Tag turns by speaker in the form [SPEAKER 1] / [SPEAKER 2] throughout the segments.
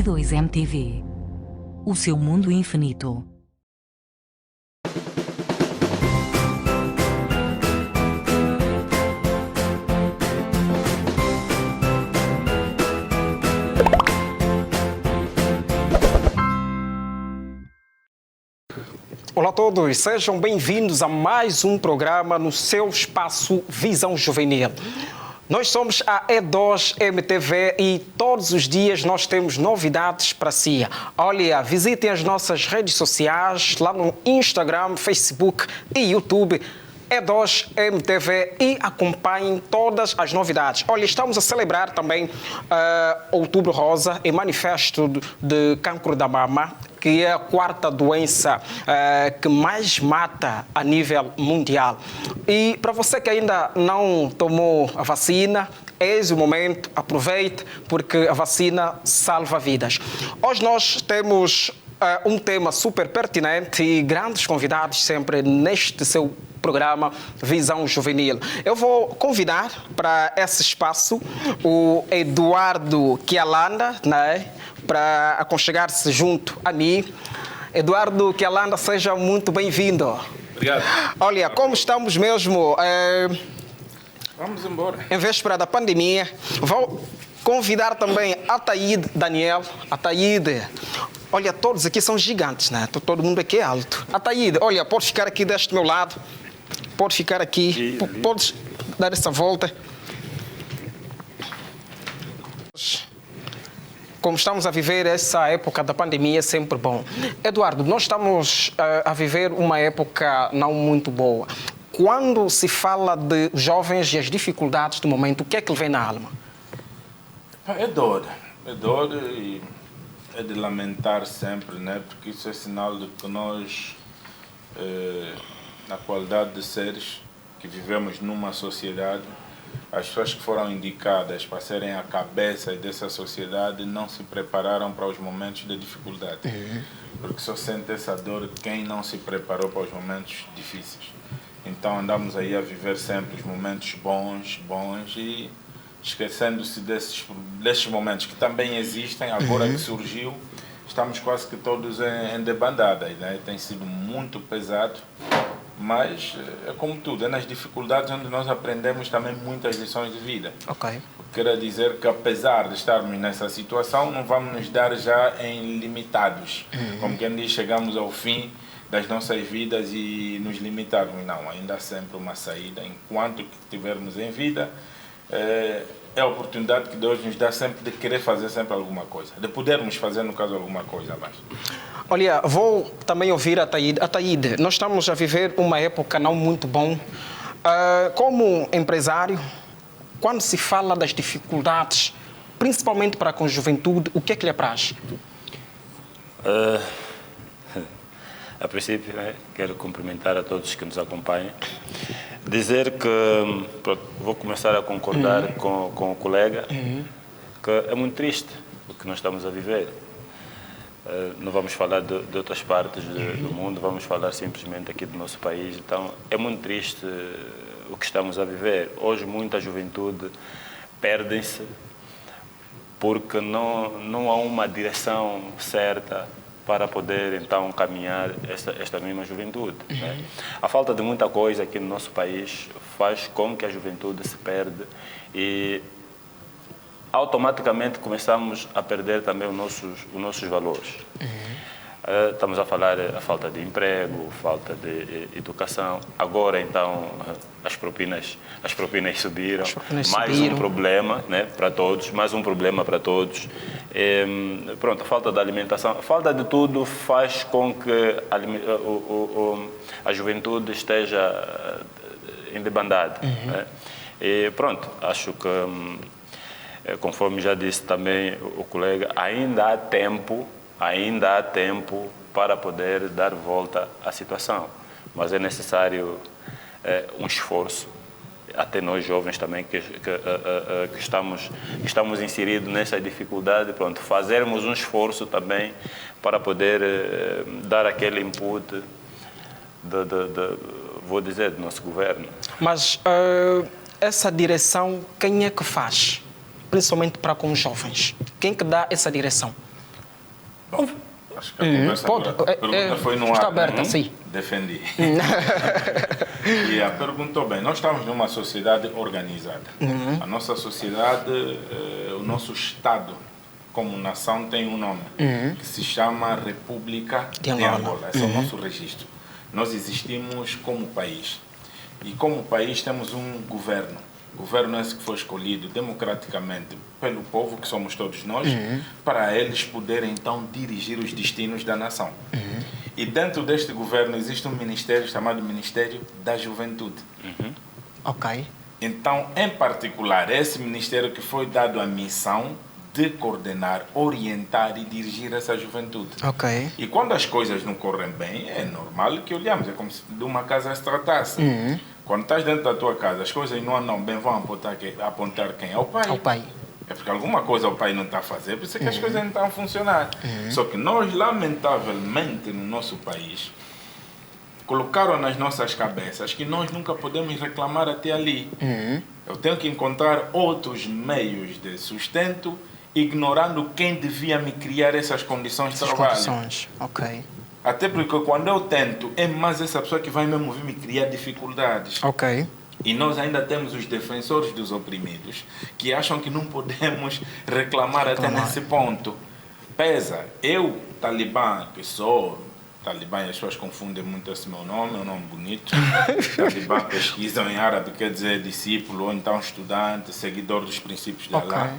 [SPEAKER 1] 2 MTV. O seu mundo infinito.
[SPEAKER 2] Olá a todos, sejam bem-vindos a mais um programa no seu espaço Visão Juvenil. Nós somos a E2 MTV e todos os dias nós temos novidades para si. Olha, visitem as nossas redes sociais, lá no Instagram, Facebook e YouTube, E2 MTV, e acompanhem todas as novidades. Olha, estamos a celebrar também Outubro Rosa e Manifesto de Cancro da Mama, que é a quarta doença que mais mata a nível mundial. E para você que ainda não tomou a vacina, eis o momento, aproveite, porque a vacina salva vidas. Hoje nós temos um tema super pertinente e grandes convidados sempre neste seu programa Visão Juvenil. Eu vou convidar para esse espaço o Eduardo Kialanda, né, para aconchegar-se junto a mim. Eduardo Kialanda, seja muito bem-vindo.
[SPEAKER 3] Obrigado.
[SPEAKER 2] Olha, como estamos mesmo
[SPEAKER 3] Vamos embora.
[SPEAKER 2] em véspera da pandemia, vou convidar também Ataíde Daniel. Ataíde, olha, todos aqui são gigantes, né? Todo mundo aqui é alto. Ataíde, olha, pode ficar aqui deste meu lado. Pode ficar aqui. Podes dar essa volta. Como estamos a viver essa época da pandemia, é sempre bom. Eduardo, nós estamos a viver uma época não muito boa. Quando se fala de jovens e as dificuldades do momento, o que é que lhe vem na alma?
[SPEAKER 3] É dor. É dor e é de lamentar sempre, né? Porque isso é sinal de que nós, na qualidade de seres que vivemos numa sociedade, as pessoas que foram indicadas para serem a cabeça dessa sociedade não se prepararam para os momentos de dificuldade. Porque só sente essa dor quem não se preparou para os momentos difíceis. Então andamos aí a viver sempre os momentos bons e esquecendo-se desses momentos que também existem, agora que surgiu, estamos quase que todos em debandada, né? Tem sido muito pesado, mas é como tudo, é nas dificuldades onde nós aprendemos também muitas lições de vida.
[SPEAKER 2] Ok.
[SPEAKER 3] Quero dizer que apesar de estarmos nessa situação, não vamos nos dar já em limitados. Como quem diz, chegamos ao fim das nossas vidas e nos limitarmos. Não, ainda há sempre uma saída. Enquanto que estivermos em vida, é a oportunidade que Deus nos dá sempre de querer fazer sempre alguma coisa, de podermos fazer, no caso, alguma coisa a mais.
[SPEAKER 2] Olha, vou também ouvir a Ataíde. Ataíde, nós estamos a viver uma época não muito bom. Como empresário, quando se fala das dificuldades, principalmente para com a juventude, o que é que lhe apraz?
[SPEAKER 4] A princípio, quero cumprimentar a todos que nos acompanham. Dizer que vou começar a concordar com o colega, que é muito triste o que nós estamos a viver. Não vamos falar de outras partes do mundo, vamos falar simplesmente aqui do nosso país. Então, é muito triste o que estamos a viver. Hoje, muita juventude perdem-se porque não há uma direção certa para poder, então, caminhar esta mesma juventude. Né? A falta de muita coisa aqui no nosso país faz com que a juventude se perde e automaticamente começamos a perder também os nossos valores. Estamos a falar a falta de emprego, falta de educação. Agora, então, as propinas subiram. Um problema, né, para todos, mais um problema para todos. Pronto, a falta de alimentação, a falta de tudo faz com que a juventude esteja em debandada. Né? E pronto, acho que, conforme já disse também o colega, ainda há tempo para poder dar volta à situação. Mas é necessário um esforço, até nós jovens também que estamos inseridos nessa dificuldade, pronto, fazermos um esforço também para poder dar aquele input vou dizer, do nosso governo.
[SPEAKER 2] Mas essa direção, quem é que faz? Principalmente para com os jovens. Quem que dá essa direção?
[SPEAKER 3] Bom, acho que a conversa
[SPEAKER 2] pode.
[SPEAKER 3] agora, a pergunta foi no ar.
[SPEAKER 2] Está aberta, sim.
[SPEAKER 3] Defendi. E perguntou bem, nós estamos numa sociedade organizada. A nossa sociedade, o nosso Estado, como nação, tem um nome, que se chama República de Angola. Esse é o nosso registro. Nós existimos como país. E como país temos um governo. O governo esse que foi escolhido democraticamente pelo povo, que somos todos nós, para eles poderem então dirigir os destinos da nação. E dentro deste governo existe um ministério chamado Ministério da Juventude.
[SPEAKER 2] Ok.
[SPEAKER 3] Então, em particular, esse ministério que foi dado a missão de coordenar, orientar e dirigir essa juventude.
[SPEAKER 2] Ok.
[SPEAKER 3] E quando as coisas não correm bem, é normal que olhamos, é como se de uma casa se tratasse. Quando estás dentro da tua casa, as coisas não andam bem, vão apontar quem? Ao pai.
[SPEAKER 2] Ao pai.
[SPEAKER 3] É porque alguma coisa o pai não está a fazer, por isso é que as coisas não estão a funcionar. Só que nós, lamentavelmente, no nosso país, colocaram nas nossas cabeças que nós nunca podemos reclamar até ali. Eu tenho que encontrar outros meios de sustento, ignorando quem devia me criar essas condições de trabalho.
[SPEAKER 2] Condições. Ok.
[SPEAKER 3] Até porque quando eu tento, é mais essa pessoa que vai mesmo vir me criar dificuldades.
[SPEAKER 2] Ok.
[SPEAKER 3] E nós ainda temos os defensores dos oprimidos, que acham que não podemos reclamar até nesse ponto. Pesa, eu, Talibã, que sou Talibã, e as pessoas confundem muito esse meu nome, é um nome bonito. Talibã pesquisam em árabe, quer dizer discípulo, ou então estudante, seguidor dos princípios de Allah.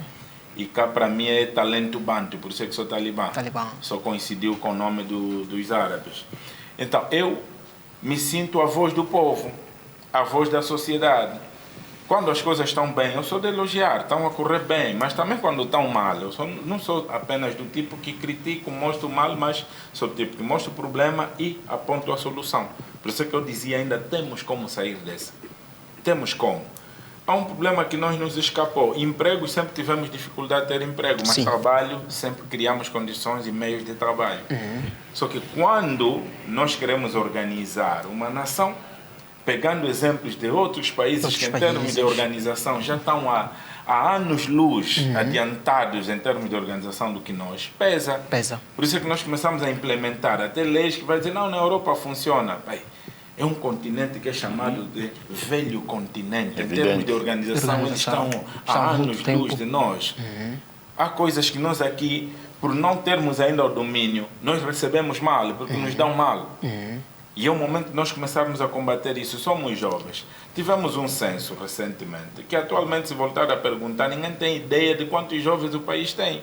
[SPEAKER 3] E cá para mim é talento banto, por isso é que sou Talibã. Só coincidiu com o nome dos árabes. Então, eu me sinto a voz do povo, a voz da sociedade. Quando as coisas estão bem, eu sou de elogiar, estão a correr bem, mas também quando estão mal, não sou apenas do tipo que critico, mostro mal, mas sou do tipo que mostro o problema e aponto a solução. Por isso é que eu dizia ainda, temos como sair dessa. Temos como. Há um problema que nos escapou. Emprego, sempre tivemos dificuldade de ter emprego, mas trabalho, sempre criamos condições e meios de trabalho. Só que quando nós queremos organizar uma nação, pegando exemplos de outros países que em termos de organização já estão há anos-luz adiantados em termos de organização do que nós, pesa. Por isso é que nós começamos a implementar até leis que vai dizer, não, na Europa funciona. É um continente que é chamado de velho continente. Em termos de organização, eles estão há anos-luz de nós. Há coisas que nós aqui, por não termos ainda o domínio, nós recebemos mal, porque nos dão mal. E é o momento de nós começarmos a combater isso. Somos jovens. Tivemos um censo recentemente, que atualmente, se voltar a perguntar, ninguém tem ideia de quantos jovens o país tem.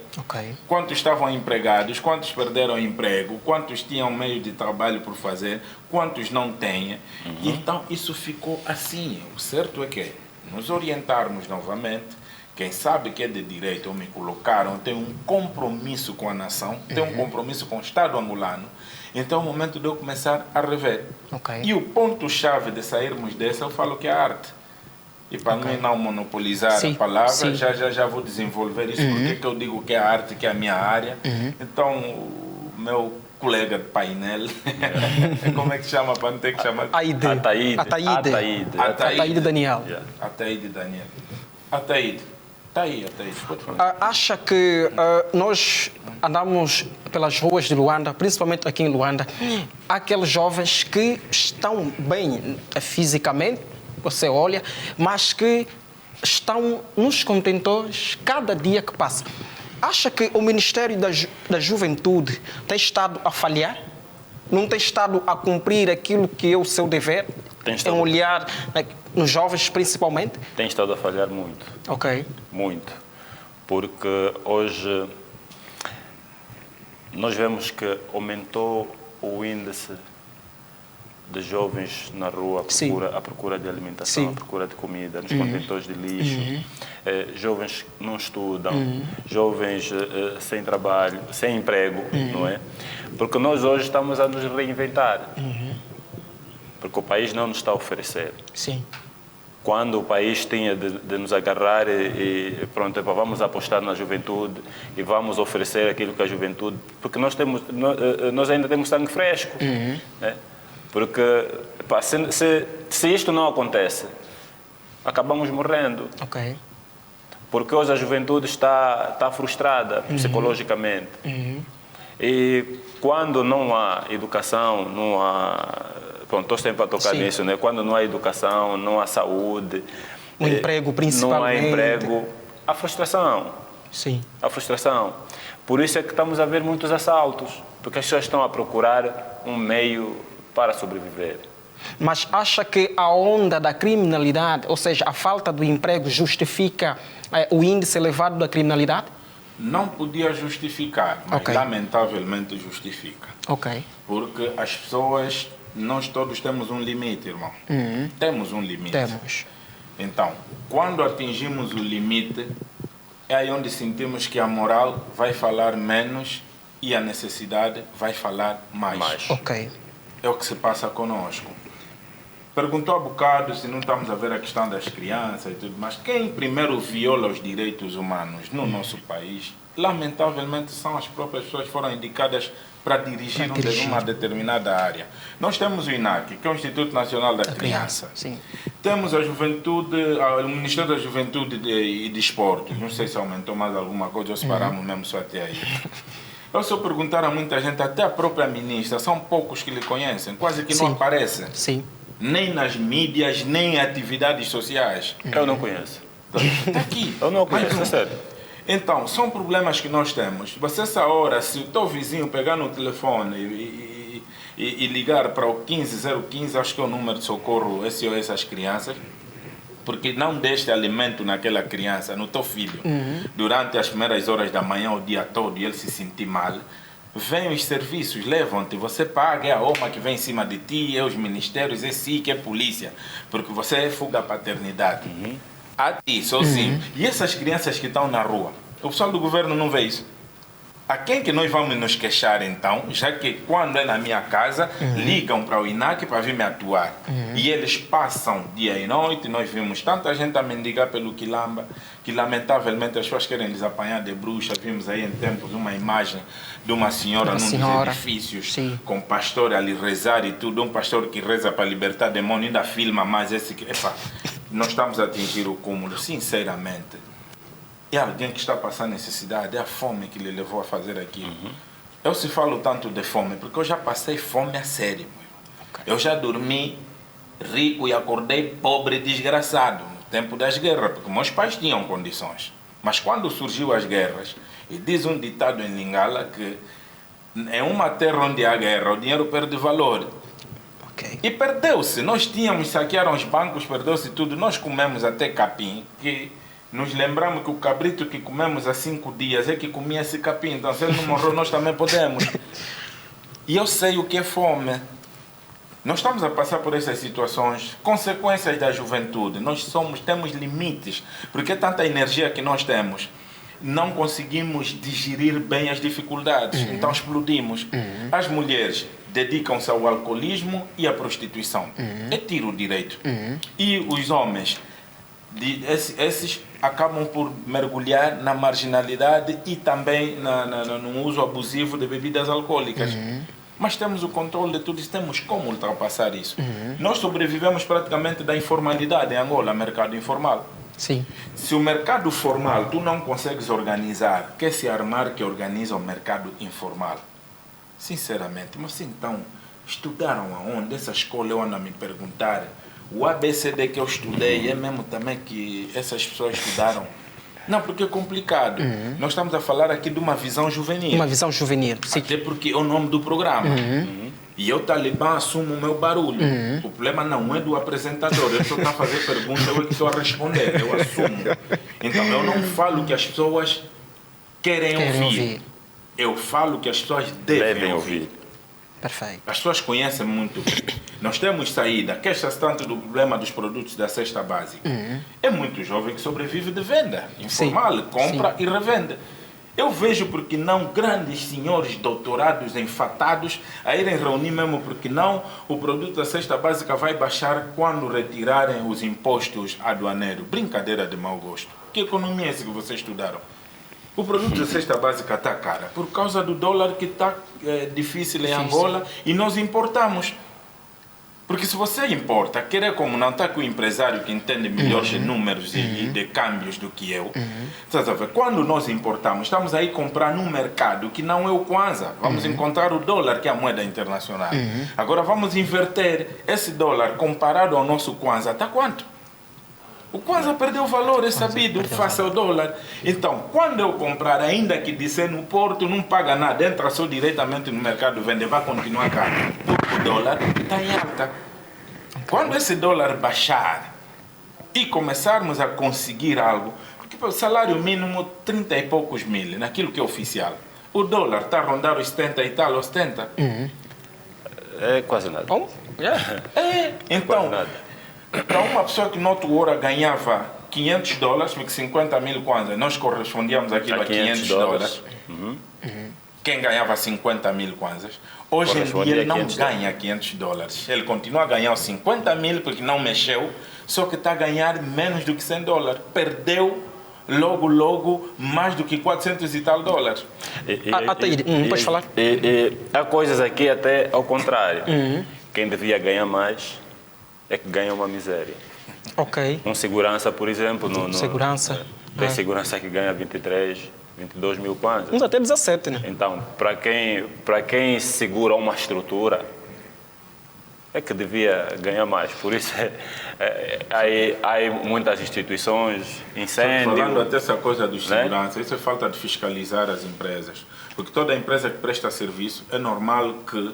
[SPEAKER 3] Quantos estavam empregados, quantos perderam emprego, quantos tinham meio de trabalho por fazer, quantos não têm. Então, isso ficou assim. O certo é que nos orientarmos novamente. Quem sabe que é de direito, ou me colocaram, tem um compromisso com a nação, tem um compromisso com o Estado angolano. Então é o momento de eu começar a rever. E o ponto-chave de sairmos dessa, eu falo que é a arte. E para mim não monopolizar a palavra, já vou desenvolver isso, porque que eu digo que é a arte, que é a minha área. Então, o meu colega de painel, como é que chama, para não ter que chamar?
[SPEAKER 2] Ataíde Daniel.
[SPEAKER 3] Ataíde Daniel. Ataíde. Está aí, pode falar.
[SPEAKER 2] Acha que nós andamos pelas ruas de Luanda, principalmente aqui em Luanda, há aqueles jovens que estão bem fisicamente, você olha, mas que estão nos contentores cada dia que passa. Acha que o Ministério da Juventude tem estado a falhar? Não tem estado a cumprir aquilo que é o seu dever? Em olhar nos jovens principalmente?
[SPEAKER 4] Tem estado a falhar muito. Muito. Porque hoje nós vemos que aumentou o índice de jovens na rua à procura de alimentação, à procura de comida, nos contentores de lixo. Jovens que não estudam, jovens sem trabalho, sem emprego, não é? Porque nós hoje estamos a nos reinventar. Porque o país não nos está a oferecer. Quando o país tinha de nos agarrar e pronto, vamos apostar na juventude e vamos oferecer aquilo que a juventude... Porque nós ainda temos sangue fresco. Né? Porque se isto não acontece, acabamos morrendo. Porque hoje a juventude está frustrada psicologicamente. E quando não há educação, não há... Pronto, estou sempre a tocar nisso, né? Quando não há educação, não há saúde...
[SPEAKER 2] O emprego, principalmente.
[SPEAKER 4] Não há emprego, há frustração.
[SPEAKER 2] Sim.
[SPEAKER 4] A frustração. Por isso é que estamos a ver muitos assaltos, porque as pessoas estão a procurar um meio para sobreviver.
[SPEAKER 2] Mas acha que a onda da criminalidade, ou seja, a falta do emprego, justifica o índice elevado da criminalidade?
[SPEAKER 3] Não podia justificar, mas lamentavelmente justifica.
[SPEAKER 2] Ok.
[SPEAKER 3] Porque as pessoas, nós todos temos um limite, irmão. Temos um limite.
[SPEAKER 2] Temos.
[SPEAKER 3] Então, quando atingimos o limite, é aí onde sentimos que a moral vai falar menos e a necessidade vai falar mais.
[SPEAKER 2] Ok.
[SPEAKER 3] É o que se passa conosco. Perguntou há bocado se não estamos a ver a questão das crianças e tudo, mas quem primeiro viola os direitos humanos no nosso país, lamentavelmente, são as próprias pessoas que foram indicadas para dirigir uma determinada área. Nós temos o INAC, que é o Instituto Nacional da Criança.
[SPEAKER 2] Sim.
[SPEAKER 3] Temos a Juventude, o Ministério da Juventude e Desporto. Não sei se aumentou mais alguma coisa ou se paramos mesmo só até aí. Eu só perguntar a muita gente, até a própria ministra, são poucos que lhe conhecem, quase que não aparecem.
[SPEAKER 2] Sim.
[SPEAKER 3] Nem nas mídias, nem em atividades sociais.
[SPEAKER 4] Eu não conheço.
[SPEAKER 3] Está aqui.
[SPEAKER 4] Eu não conheço, é sério.
[SPEAKER 3] Então, são problemas que nós temos. Você, essa hora, se o teu vizinho pegar no telefone e ligar para o 15015, acho que é o número de socorro SOS às crianças, porque não deste alimento naquela criança, no teu filho, durante as primeiras horas da manhã, o dia todo, e ele se sentir mal, vem os serviços, levam-te, você paga, é a OMA que vem em cima de ti, é os ministérios, é SIC, é polícia, porque você é fuga a paternidade. A ti, sozinho. E essas crianças que estão na rua, o pessoal do governo não vê isso. A quem que nós vamos nos queixar então, já que quando é na minha casa, ligam para o INAC para vir me atuar. E eles passam dia e noite, nós vimos tanta gente a mendigar pelo Quilamba, que lamentavelmente as pessoas querem lhes apanhar de bruxa. Vimos aí em tempos uma imagem de uma senhora num dos edifícios, com pastor ali rezar e tudo, um pastor que reza para libertar demônio, ainda filma mais esse que... Epa, nós estamos a atingir o cúmulo, sinceramente. É alguém que está passando necessidade, é a fome que lhe levou a fazer aquilo. Eu se falo tanto de fome, porque eu já passei fome a sério. Eu já dormi rico e acordei pobre e desgraçado no tempo das guerras, porque meus pais tinham condições. Mas quando surgiu as guerras, e diz um ditado em Lingala que em uma terra onde há guerra, o dinheiro perde valor. E perdeu-se. Nós tínhamos, saquearam os bancos, perdeu-se tudo. Nós comemos até capim, que... Nos lembramos que o cabrito que comemos há 5 dias é que comia esse capim. Então, se ele não morreu, nós também podemos. E eu sei o que é fome. Nós estamos a passar por essas situações, consequências da juventude. Nós temos limites, porque é tanta energia que nós temos. Não conseguimos digerir bem as dificuldades, então explodimos. As mulheres dedicam-se ao alcoolismo e à prostituição. É tiro direito. E os homens... esses acabam por mergulhar na marginalidade e também no uso abusivo de bebidas alcoólicas. Mas temos o controle de tudo isso, temos como ultrapassar isso. Nós sobrevivemos praticamente da informalidade em Angola, mercado informal.
[SPEAKER 2] Sim.
[SPEAKER 3] Se o mercado formal tu não consegues organizar, quer se armar que organiza o mercado informal? Sinceramente, mas então, estudaram aonde? Essa escola eu ando a me perguntar. O ABCD que eu estudei é mesmo também que essas pessoas estudaram? Não, porque é complicado. Nós estamos a falar aqui de uma visão juvenil.
[SPEAKER 2] Uma visão juvenil, sim.
[SPEAKER 3] Até porque é o nome do programa. E eu, Talibã, assumo o meu barulho. O problema não é do apresentador. Eu só estou a fazer pergunta, eu é que estou a responder. Eu assumo. Então, eu não falo que as pessoas querem ouvir. Eu falo que as pessoas devem ouvir.
[SPEAKER 2] Perfeito.
[SPEAKER 3] As pessoas conhecem muito bem. Nós temos saída. Queixa-se tanto do problema dos produtos da cesta básica. É muito jovem que sobrevive de venda informal, compra e revende. Eu vejo porque não grandes senhores doutorados enfatados a irem reunir mesmo porque não o produto da cesta básica vai baixar quando retirarem os impostos aduaneiros. Brincadeira de mau gosto. Que economia é essa que vocês estudaram? O produto da cesta básica está cara por causa do dólar que está difícil em Angola e nós importamos. Porque se você importa, querer como não está com o empresário que entende melhor de números e de câmbios do que eu, estás a ver? Quando nós importamos, estamos aí comprar num mercado que não é o Kwanza. Vamos encontrar o dólar, que é a moeda internacional. Agora vamos inverter esse dólar comparado ao nosso Kwanza. Está quanto? O Kwanza perdeu valor, é sabido, face ao dólar. Então, quando eu comprar, ainda que disser no Porto, não paga nada, entra só diretamente no mercado, vende, vai continuar caro. Porque o dólar está em alta. Quando esse dólar baixar e começarmos a conseguir algo, porque o salário mínimo 30 e poucos mil, naquilo que é oficial, o dólar está a rondar os 70 e tal, os 70.
[SPEAKER 4] É quase nada.
[SPEAKER 3] Então, para uma pessoa que no outro hora ganhava 500 dólares, porque 50 mil kwanzas, nós correspondíamos aquilo a 500 dólares. Quem ganhava 50 mil kwanzas, hoje em dia ele não ganha 500 dólares. Ele continua a ganhar os 50 mil porque não mexeu, só que está a ganhar menos do que 100 dólares. Perdeu logo mais do que 400 e tal dólares.
[SPEAKER 2] Pode falar?
[SPEAKER 4] Há coisas aqui até ao contrário. Quem devia ganhar mais é que ganha uma miséria.
[SPEAKER 2] Ok.
[SPEAKER 4] Um segurança, por exemplo,
[SPEAKER 2] segurança.
[SPEAKER 4] Tem segurança que ganha 23, 22 mil kwanzas.
[SPEAKER 2] Uns até 17, né?
[SPEAKER 4] Então, para quem segura uma estrutura, é que devia ganhar mais. Por isso, há muitas instituições, incêndio...
[SPEAKER 3] Falando até essa coisa dos seguranças, isso é falta de fiscalizar as empresas. Porque toda empresa que presta serviço, é normal que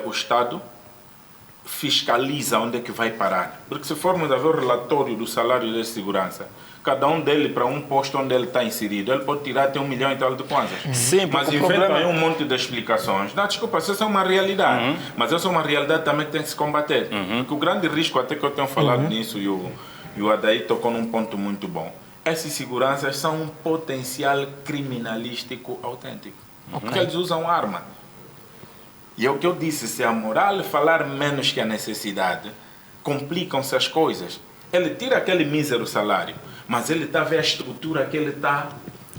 [SPEAKER 3] o Estado fiscaliza onde é que vai parar. Porque se formos a ver o relatório do salário de segurança, cada um dele para um posto onde ele está inserido, ele pode tirar até 1 milhão e tal de kwanzas.
[SPEAKER 4] Sim,
[SPEAKER 3] mas inventam aí um monte de explicações. Não, desculpa, isso é uma realidade. Mas essa é uma realidade também que tem que se combater. Porque o grande risco, até que eu tenho falado nisso, e o Adair tocou num ponto muito bom. Essas seguranças são um potencial criminalístico autêntico. Porque eles usam arma. E é o que eu disse, se a moral falar menos que a necessidade, complicam-se as coisas. Ele tira aquele mísero salário, mas ele está a ver a estrutura que ele está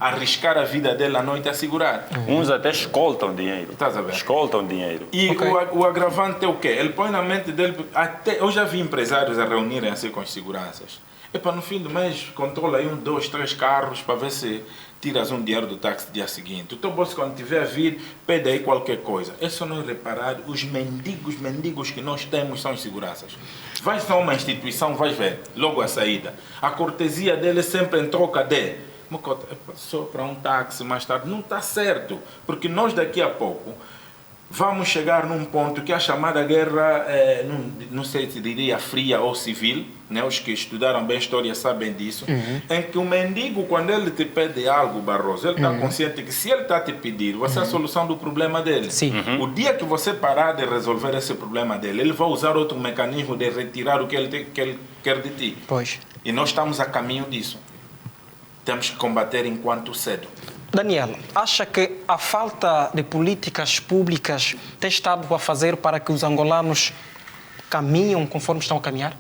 [SPEAKER 3] a arriscar a vida dele à noite a segurar.
[SPEAKER 4] Uns até escoltam dinheiro.
[SPEAKER 3] Estás a ver?
[SPEAKER 4] Escoltam dinheiro.
[SPEAKER 3] E o agravante é o quê? Ele põe na mente dele... eu já vi empresários a reunirem assim com as seguranças. E para no fim do mês, controla aí 1, 2, 3 carros para ver se tiras um dinheiro do táxi no dia seguinte. O teu bolso, quando tiver a vir, pede aí qualquer coisa. É só não reparar, os mendigos que nós temos são as seguranças. Vais a uma instituição, vais ver, logo a saída. A cortesia dele é sempre em troca de... Só para um táxi mais tarde. Não está certo, porque nós daqui a pouco vamos chegar num ponto que a chamada guerra, não sei se diria fria ou civil, né? Os que estudaram bem a história sabem disso, em que o mendigo, quando ele te pede algo, Barroso, ele está consciente que se ele está a te pedir, você é a solução do problema dele. O dia que você parar de resolver esse problema dele, ele vai usar outro mecanismo de retirar o que ele quer de ti.
[SPEAKER 2] Pois.
[SPEAKER 3] E nós estamos a caminho disso. Temos que combater enquanto cedo.
[SPEAKER 2] Daniel, acha que a falta de políticas públicas tem estado a fazer para que os angolanos caminham conforme estão a caminhar?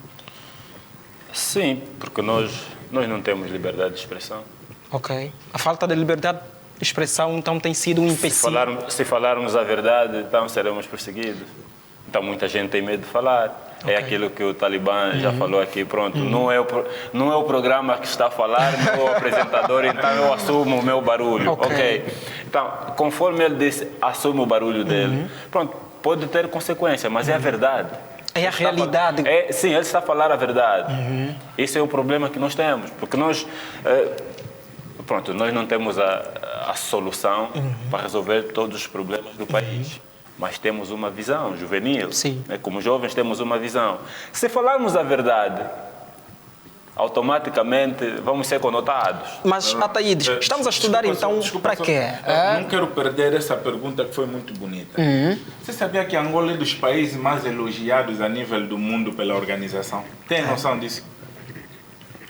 [SPEAKER 4] Sim, porque nós não temos liberdade de expressão.
[SPEAKER 2] Ok. A falta de liberdade de expressão, então, tem sido um empecilho.
[SPEAKER 4] Se falarmos a verdade, então seremos perseguidos. Então, muita gente tem medo de falar. É aquilo que o Talibã já falou aqui, pronto. Não é o programa que está a falar, não é o apresentador, então eu assumo o meu barulho. Ok. Então, conforme ele disse, assume o barulho dele. Pronto, pode ter consequência, mas é a verdade.
[SPEAKER 2] É a realidade.
[SPEAKER 4] Sim, ele está a falar a verdade. Esse é o problema que nós temos, porque nós não temos a solução para resolver todos os problemas do país. Mas temos uma visão juvenil.
[SPEAKER 2] Sim.
[SPEAKER 4] Como jovens temos uma visão. Se falarmos a verdade, automaticamente vamos ser conotados.
[SPEAKER 2] Mas, Ataídes, estamos a estudar então para quê?
[SPEAKER 3] Não quero perder essa pergunta que foi muito bonita. Você sabia que Angola é dos países mais elogiados a nível do mundo pela organização? Tem noção disso?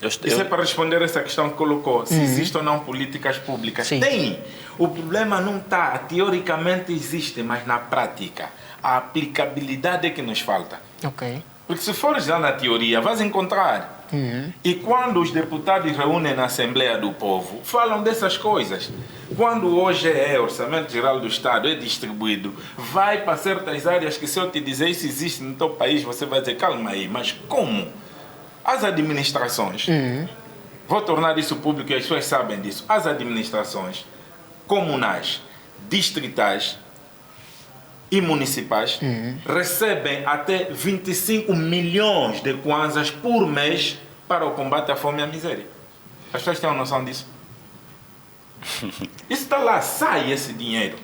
[SPEAKER 3] Isso é para responder essa questão que colocou, se existem ou não políticas públicas.
[SPEAKER 2] Sim.
[SPEAKER 3] Tem. O problema não está, teoricamente existe, mas na prática, a aplicabilidade é que nos falta.
[SPEAKER 2] Ok.
[SPEAKER 3] Porque se fores lá na teoria, vais encontrar. E quando os deputados reúnem na Assembleia do Povo, falam dessas coisas. Quando hoje é Orçamento Geral do Estado, é distribuído, vai para certas áreas que se eu te dizer isso existe no teu país, você vai dizer, calma aí, mas como? As administrações, vou tornar isso público e as pessoas sabem disso, as administrações comunais, distritais e municipais recebem até 25 milhões de kwanzas por mês para o combate à fome e à miséria. As pessoas têm uma noção disso? Isso está lá, sai esse dinheiro.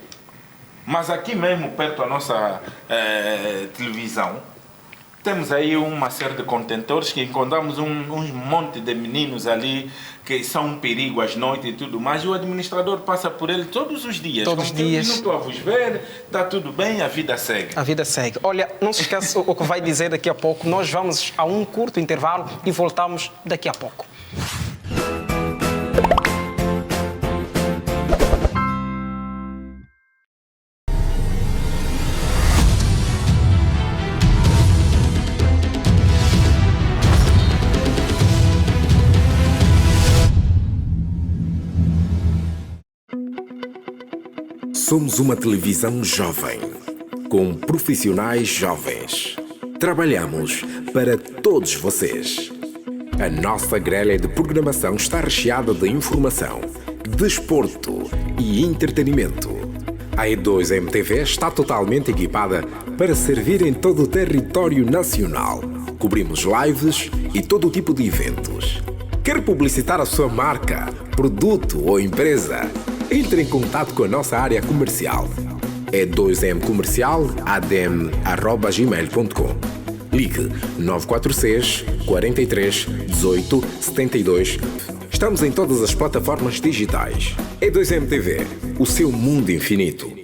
[SPEAKER 3] Mas aqui mesmo, perto da nossa televisão, temos aí uma série de contentores que encontramos um monte de meninos ali que são um perigo às noites e tudo mais. E o administrador passa por ele todos os dias.
[SPEAKER 2] Todos os dias.
[SPEAKER 3] Não estou a vos ver, está tudo bem, a vida segue.
[SPEAKER 2] A vida segue. Olha, não se esqueça o que vai dizer daqui a pouco. Nós vamos a um curto intervalo e voltamos daqui a pouco.
[SPEAKER 5] Somos uma televisão jovem, com profissionais jovens. Trabalhamos para todos vocês. A nossa grelha de programação está recheada de informação, desporto e entretenimento. A E2MTV está totalmente equipada para servir em todo o território nacional. Cobrimos lives e todo tipo de eventos. Quer publicitar a sua marca, produto ou empresa? Entre em contato com a nossa área comercial. E2mcomercial@gmail.com. Ligue 946 43 18 72. Estamos em todas as plataformas digitais. E2MTV, o seu mundo infinito.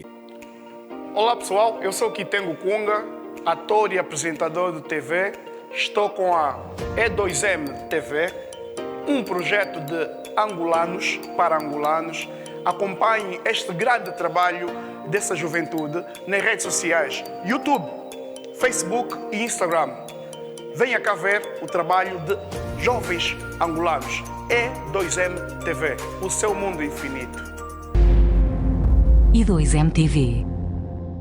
[SPEAKER 6] Olá pessoal, eu sou Kitengo Kunga, ator e apresentador de TV. Estou com a E2M TV, um projeto de angolanos para angolanos. Acompanhe este grande trabalho dessa juventude nas redes sociais, YouTube, Facebook e Instagram. Venha cá ver o trabalho de jovens angolanos. E2M TV, o seu mundo infinito.
[SPEAKER 1] E2M TV,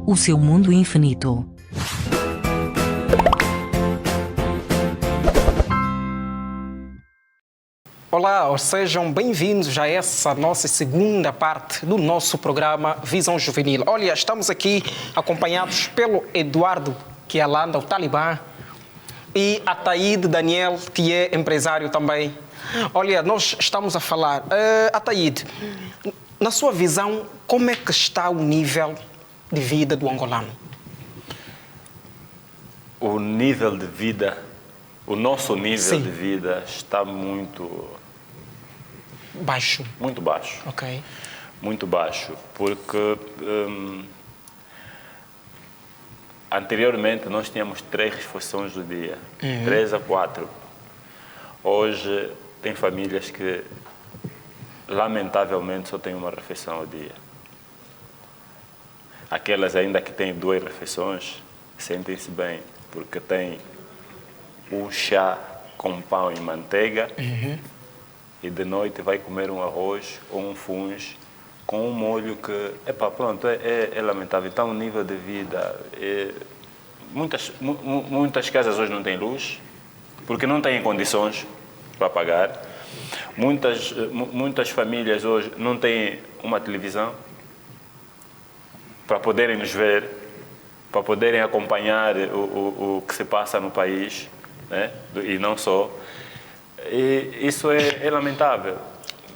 [SPEAKER 1] o seu mundo infinito.
[SPEAKER 2] Olá, sejam bem-vindos a essa nossa segunda parte do nosso programa Visão Juvenil. Olha, estamos aqui acompanhados pelo Eduardo Kialanda, o Talibã, e a Ataíde Daniel, que é empresário também. Olha, nós estamos a falar. Ataíde, na sua visão, como é que está o nível de vida do angolano?
[SPEAKER 4] O nível de vida, o nosso nível
[SPEAKER 2] Sim.
[SPEAKER 4] de vida está muito
[SPEAKER 2] Baixo.
[SPEAKER 4] Muito baixo.
[SPEAKER 2] Ok.
[SPEAKER 4] Muito baixo, porque anteriormente nós tínhamos 3 refeições do dia, 3 a 4. Hoje tem famílias que lamentavelmente só têm uma refeição ao dia. Aquelas ainda que têm 2 refeições sentem-se bem, porque tem um chá com pão e manteiga e de noite vai comer um arroz ou um fungo com um molho que, pronto, é lamentável. Então o nível de vida, muitas casas hoje não têm luz, porque não têm condições para pagar. Muitas famílias hoje não têm uma televisão para poderem nos ver, para poderem acompanhar o que se passa no país, né? E não só. E isso é lamentável,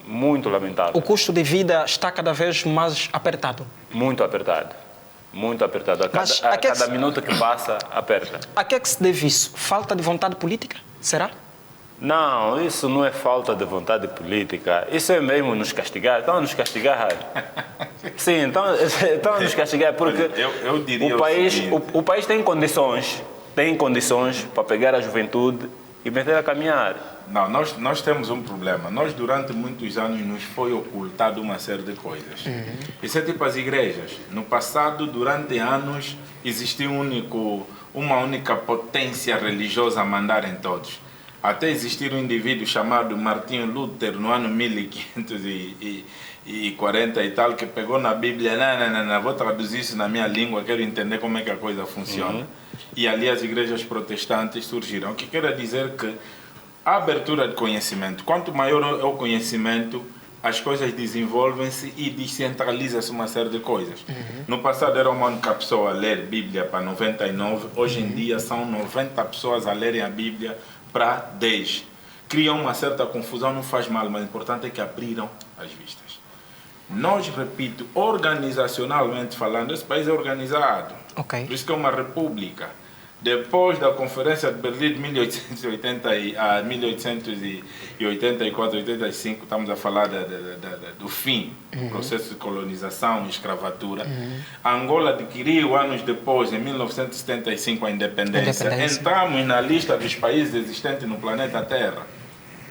[SPEAKER 4] muito lamentável.
[SPEAKER 2] O custo de vida está cada vez mais apertado.
[SPEAKER 4] Muito apertado, muito apertado. A cada minuto que passa, aperta.
[SPEAKER 2] A que é que se deve isso? Falta de vontade política? Será?
[SPEAKER 4] Não, isso não é falta de vontade política. Isso é mesmo nos castigar. Estão a nos castigar. Sim, estão a nos castigar porque
[SPEAKER 3] eu diria
[SPEAKER 4] o país tem condições para pegar a juventude e meter a caminhar.
[SPEAKER 3] Não, nós temos um problema. Nós, durante muitos anos, nos foi ocultado uma série de coisas. Isso é tipo as igrejas. No passado, durante anos, existia uma única potência religiosa a mandar em todos. Até existir um indivíduo chamado Martinho Lutero, no ano 1540 e tal, que pegou na Bíblia, não, vou traduzir isso na minha língua, quero entender como é que a coisa funciona. E ali as igrejas protestantes surgiram. O que quer dizer que a abertura de conhecimento, quanto maior é o conhecimento, as coisas desenvolvem-se e descentraliza-se uma série de coisas. No passado era uma única pessoa a ler Bíblia para 99, hoje em dia são 90 pessoas a lerem a Bíblia para 10. Criam uma certa confusão, não faz mal, mas o importante é que abriram as vistas. Nós, repito, organizacionalmente falando, esse país é organizado.
[SPEAKER 2] Ok.
[SPEAKER 3] Por isso que é uma república. Depois da Conferência de Berlim de 1884, 85, estamos a falar do fim do processo de colonização e escravatura. Angola adquiriu, anos depois, em 1975, a independência. Entramos na lista dos países existentes no planeta Terra.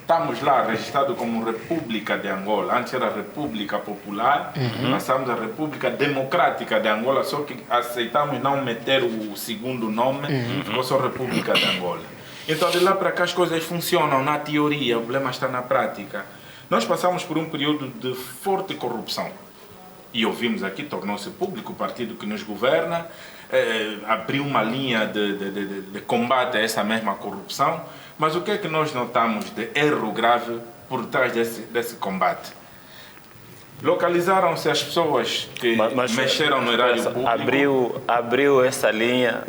[SPEAKER 3] Estamos lá registrados como República de Angola. Antes era República Popular, passamos a República Democrática de Angola, só que aceitamos não meter o segundo nome, ficou só República de Angola. Então, de lá para cá as coisas funcionam na teoria, o problema está na prática. Nós passamos por um período de forte corrupção. E ouvimos aqui, tornou-se público, o partido que nos governa abriu uma linha de combate a essa mesma corrupção. Mas o que é que nós notamos de erro grave por trás desse combate? Localizaram-se as pessoas que mexeram no erário público.
[SPEAKER 4] Abriu essa linha.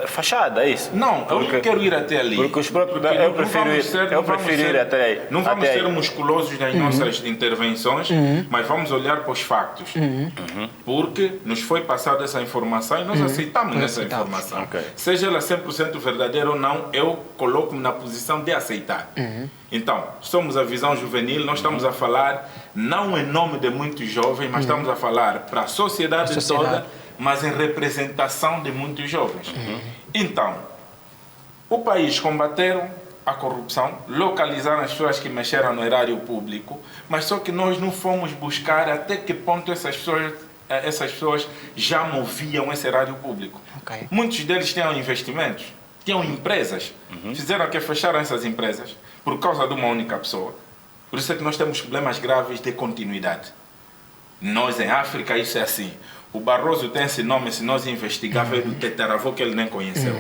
[SPEAKER 4] Fachada, é isso?
[SPEAKER 3] Não, eu não quero ir até ali.
[SPEAKER 4] Porque os próprios, eu prefiro ir até aí.
[SPEAKER 3] Não vamos ser musculosos nas nossas intervenções, mas vamos olhar para os factos. Porque nos foi passada essa informação e nós aceitamos essa informação.
[SPEAKER 4] Okay.
[SPEAKER 3] Seja ela 100% verdadeira ou não, eu coloco-me na posição de aceitar. Então, somos a visão juvenil, nós estamos a falar não em nome de muitos jovens, mas estamos a falar para a sociedade toda, mas em representação de muitos jovens. Então, o país combateram a corrupção, localizaram as pessoas que mexeram no erário público, mas só que nós não fomos buscar até que ponto essas pessoas já moviam esse erário público.
[SPEAKER 2] Okay.
[SPEAKER 3] Muitos deles tinham investimentos, tinham empresas, fizeram que fecharam essas empresas por causa de uma única pessoa. Por isso é que nós temos problemas graves de continuidade. Nós, em África, isso é assim. O Barroso tem esse nome, se nós investigarmos, do tetaravô que ele nem conheceu.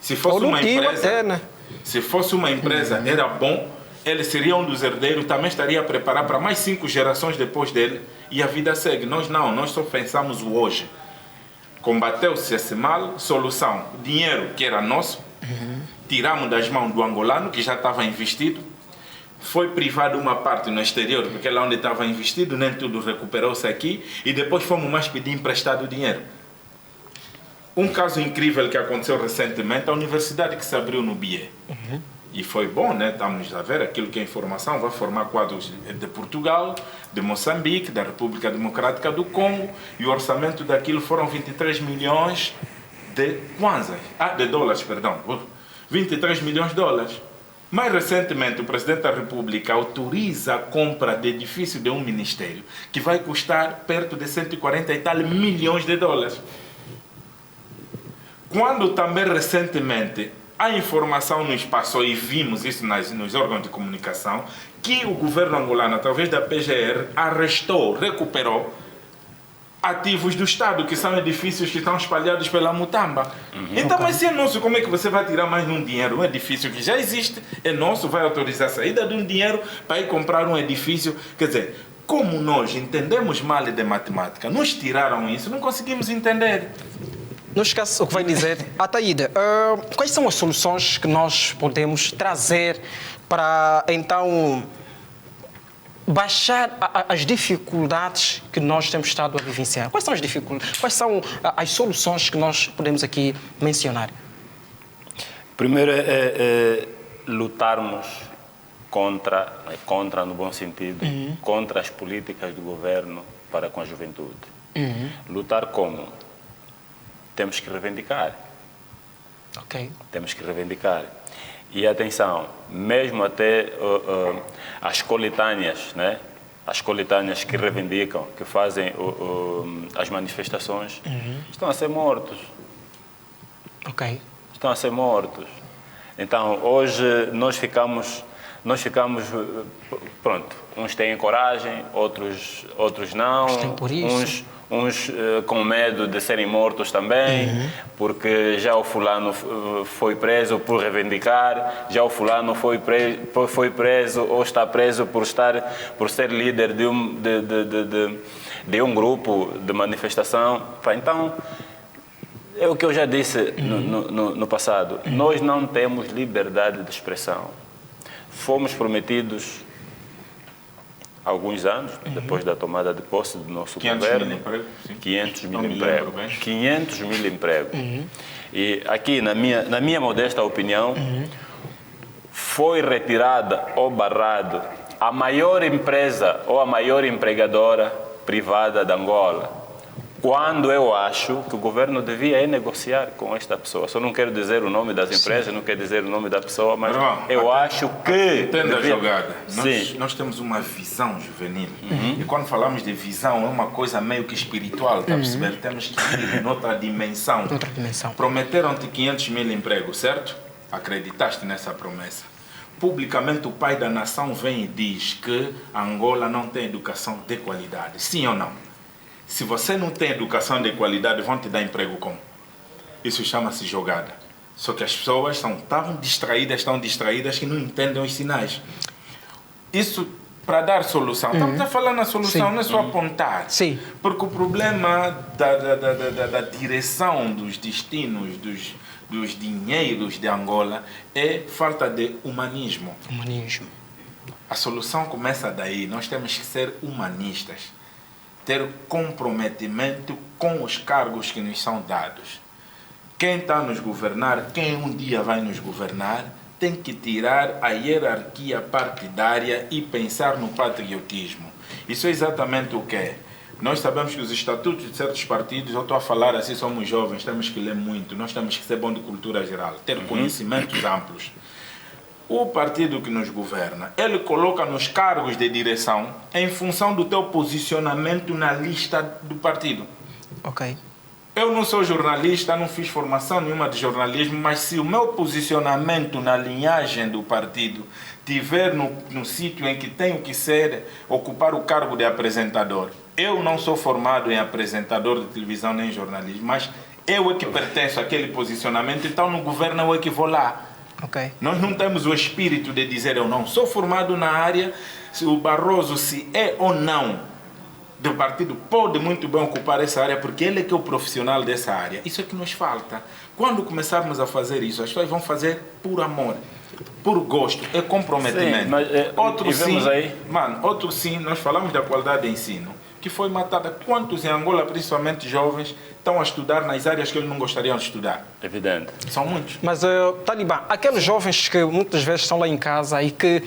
[SPEAKER 3] Se fosse uma empresa, se fosse uma empresa, era bom, ele seria um dos herdeiros, também estaria preparado para mais 5 gerações depois dele, e a vida segue. Nós não, nós só pensamos o hoje. Combateu-se esse mal, solução, dinheiro que era nosso, tiramos das mãos do angolano, que já estava investido, foi privado uma parte no exterior, porque lá onde estava investido, nem tudo recuperou-se aqui, e depois fomos mais pedir emprestado dinheiro. Um caso incrível que aconteceu recentemente, a universidade que se abriu no BIE. E foi bom, né? Estamos a ver aquilo que é informação, vai formar quadros de Portugal, de Moçambique, da República Democrática do Congo, e o orçamento daquilo foram 23 milhões de kwanzas, de dólares, perdão, 23 milhões de dólares. Mais recentemente, o Presidente da República autoriza a compra de edifício de um ministério, que vai custar perto de 140 e tal milhões de dólares. Quando também recentemente a informação nos passou, e vimos isso nos órgãos de comunicação, que o governo angolano, através da PGR, arrestou, recuperou ativos do Estado, que são edifícios que estão espalhados pela Mutamba. Então, mas se é nosso, como é que você vai tirar mais um dinheiro? Um edifício que já existe, é nosso, vai autorizar a saída de um dinheiro para ir comprar um edifício. Quer dizer, como nós entendemos mal de matemática, nos tiraram isso, não conseguimos entender.
[SPEAKER 2] Não esquece o que vai dizer. Ataíde, quais são as soluções que nós podemos trazer para, então, baixar as dificuldades que nós temos estado a vivenciar? Quais são as dificuldades? Quais são as soluções que nós podemos aqui mencionar?
[SPEAKER 4] Primeiro é lutarmos contra no bom sentido, contra as políticas do governo para com a juventude. Lutar como? Temos que reivindicar.
[SPEAKER 2] Ok.
[SPEAKER 4] Temos que reivindicar. E atenção, mesmo até as coletâneas, né? As coletâneas que reivindicam, que fazem as manifestações, estão a ser mortos.
[SPEAKER 2] Ok.
[SPEAKER 4] Estão a ser mortos. Então, hoje nós ficamos, pronto, uns têm coragem, outros não,
[SPEAKER 2] por isso.
[SPEAKER 4] uns com medo de serem mortos também, porque já o fulano foi preso por reivindicar, já o fulano foi preso ou está preso por ser líder de um grupo de manifestação. Então, é o que eu já disse no passado, nós não temos liberdade de expressão. Fomos prometidos há alguns anos, depois da tomada de posse do nosso
[SPEAKER 3] 500
[SPEAKER 4] governo,
[SPEAKER 3] mil empregos, sim.
[SPEAKER 4] 500 mil
[SPEAKER 3] Não me
[SPEAKER 4] empregos.
[SPEAKER 3] lembro bem.
[SPEAKER 4] 500 mil empregos. E aqui, na minha modesta opinião, foi retirada ou barrado a maior empresa ou a maior empregadora privada de Angola. Quando eu acho que o governo devia negociar com esta pessoa. Só não quero dizer o nome das empresas, não quero dizer o nome da pessoa, mas eu acho que...
[SPEAKER 3] Entenda a jogada.
[SPEAKER 4] Sim.
[SPEAKER 3] Nós temos uma visão juvenil. E quando falamos de visão, é uma coisa meio que espiritual, está a perceber? Temos que ir em outra dimensão.
[SPEAKER 2] Outra dimensão.
[SPEAKER 3] Prometeram-te 500 mil empregos, certo? Acreditaste nessa promessa. Publicamente, o pai da nação vem e diz que Angola não tem educação de qualidade. Sim ou não? Se você não tem educação de qualidade, vão te dar emprego como? Isso chama-se jogada. Só que as pessoas estão distraídas que não entendem os sinais. Isso para dar solução. Estamos a falar na solução, não é só apontar.
[SPEAKER 2] Sim.
[SPEAKER 3] Porque o problema da direção dos destinos, dos dinheiros de Angola é falta de humanismo.
[SPEAKER 2] Humanismo.
[SPEAKER 3] A solução começa daí. Nós temos que ser humanistas. Ter comprometimento com os cargos que nos são dados. Quem está a nos governar, quem um dia vai nos governar, tem que tirar a hierarquia partidária e pensar no patriotismo. Isso é exatamente o que é. Nós sabemos que os estatutos de certos partidos, eu estou a falar assim, somos jovens, temos que ler muito, nós temos que ser bom de cultura geral, ter conhecimentos amplos. O partido que nos governa, ele coloca nos cargos de direção em função do teu posicionamento na lista do partido.
[SPEAKER 2] Ok.
[SPEAKER 3] Eu não sou jornalista, não fiz formação nenhuma de jornalismo, mas se o meu posicionamento na linhagem do partido tiver no sítio em que tenho que ser, ocupar o cargo de apresentador, eu não sou formado em apresentador de televisão nem jornalismo, mas eu é que pertenço àquele posicionamento, então no governo eu é que vou lá.
[SPEAKER 2] Ok.
[SPEAKER 3] Nós não temos o espírito de dizer eu não sou formado na área, se o Barroso se é ou não do partido pode muito bem ocupar essa área porque ele é que é o profissional dessa área. Isso é que nos falta. Quando começarmos a fazer isso, as pessoas vão fazer por amor, por gosto, é comprometimento.
[SPEAKER 4] Sim, mas,
[SPEAKER 3] outro sim,
[SPEAKER 4] aí?
[SPEAKER 3] outro sim, nós falamos da qualidade de ensino, que foi matada. Quantos em Angola, principalmente jovens, estão a estudar nas áreas que eles não gostariam de estudar?
[SPEAKER 4] Evidente.
[SPEAKER 3] São muitos.
[SPEAKER 2] Mas, Talibã, aqueles jovens que muitas vezes estão lá em casa e que,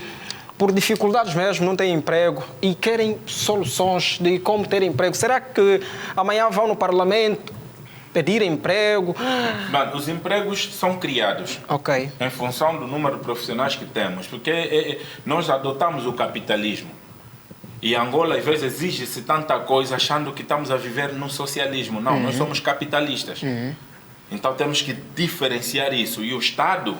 [SPEAKER 2] por dificuldades mesmo, não têm emprego e querem soluções de como ter emprego, será que amanhã vão no Parlamento pedir emprego?
[SPEAKER 3] Os empregos são criados em função do número de profissionais que temos, porque nós adotamos o capitalismo. E Angola, às vezes, exige-se tanta coisa achando que estamos a viver no socialismo. Não, nós somos capitalistas. Então temos que diferenciar isso. E o Estado,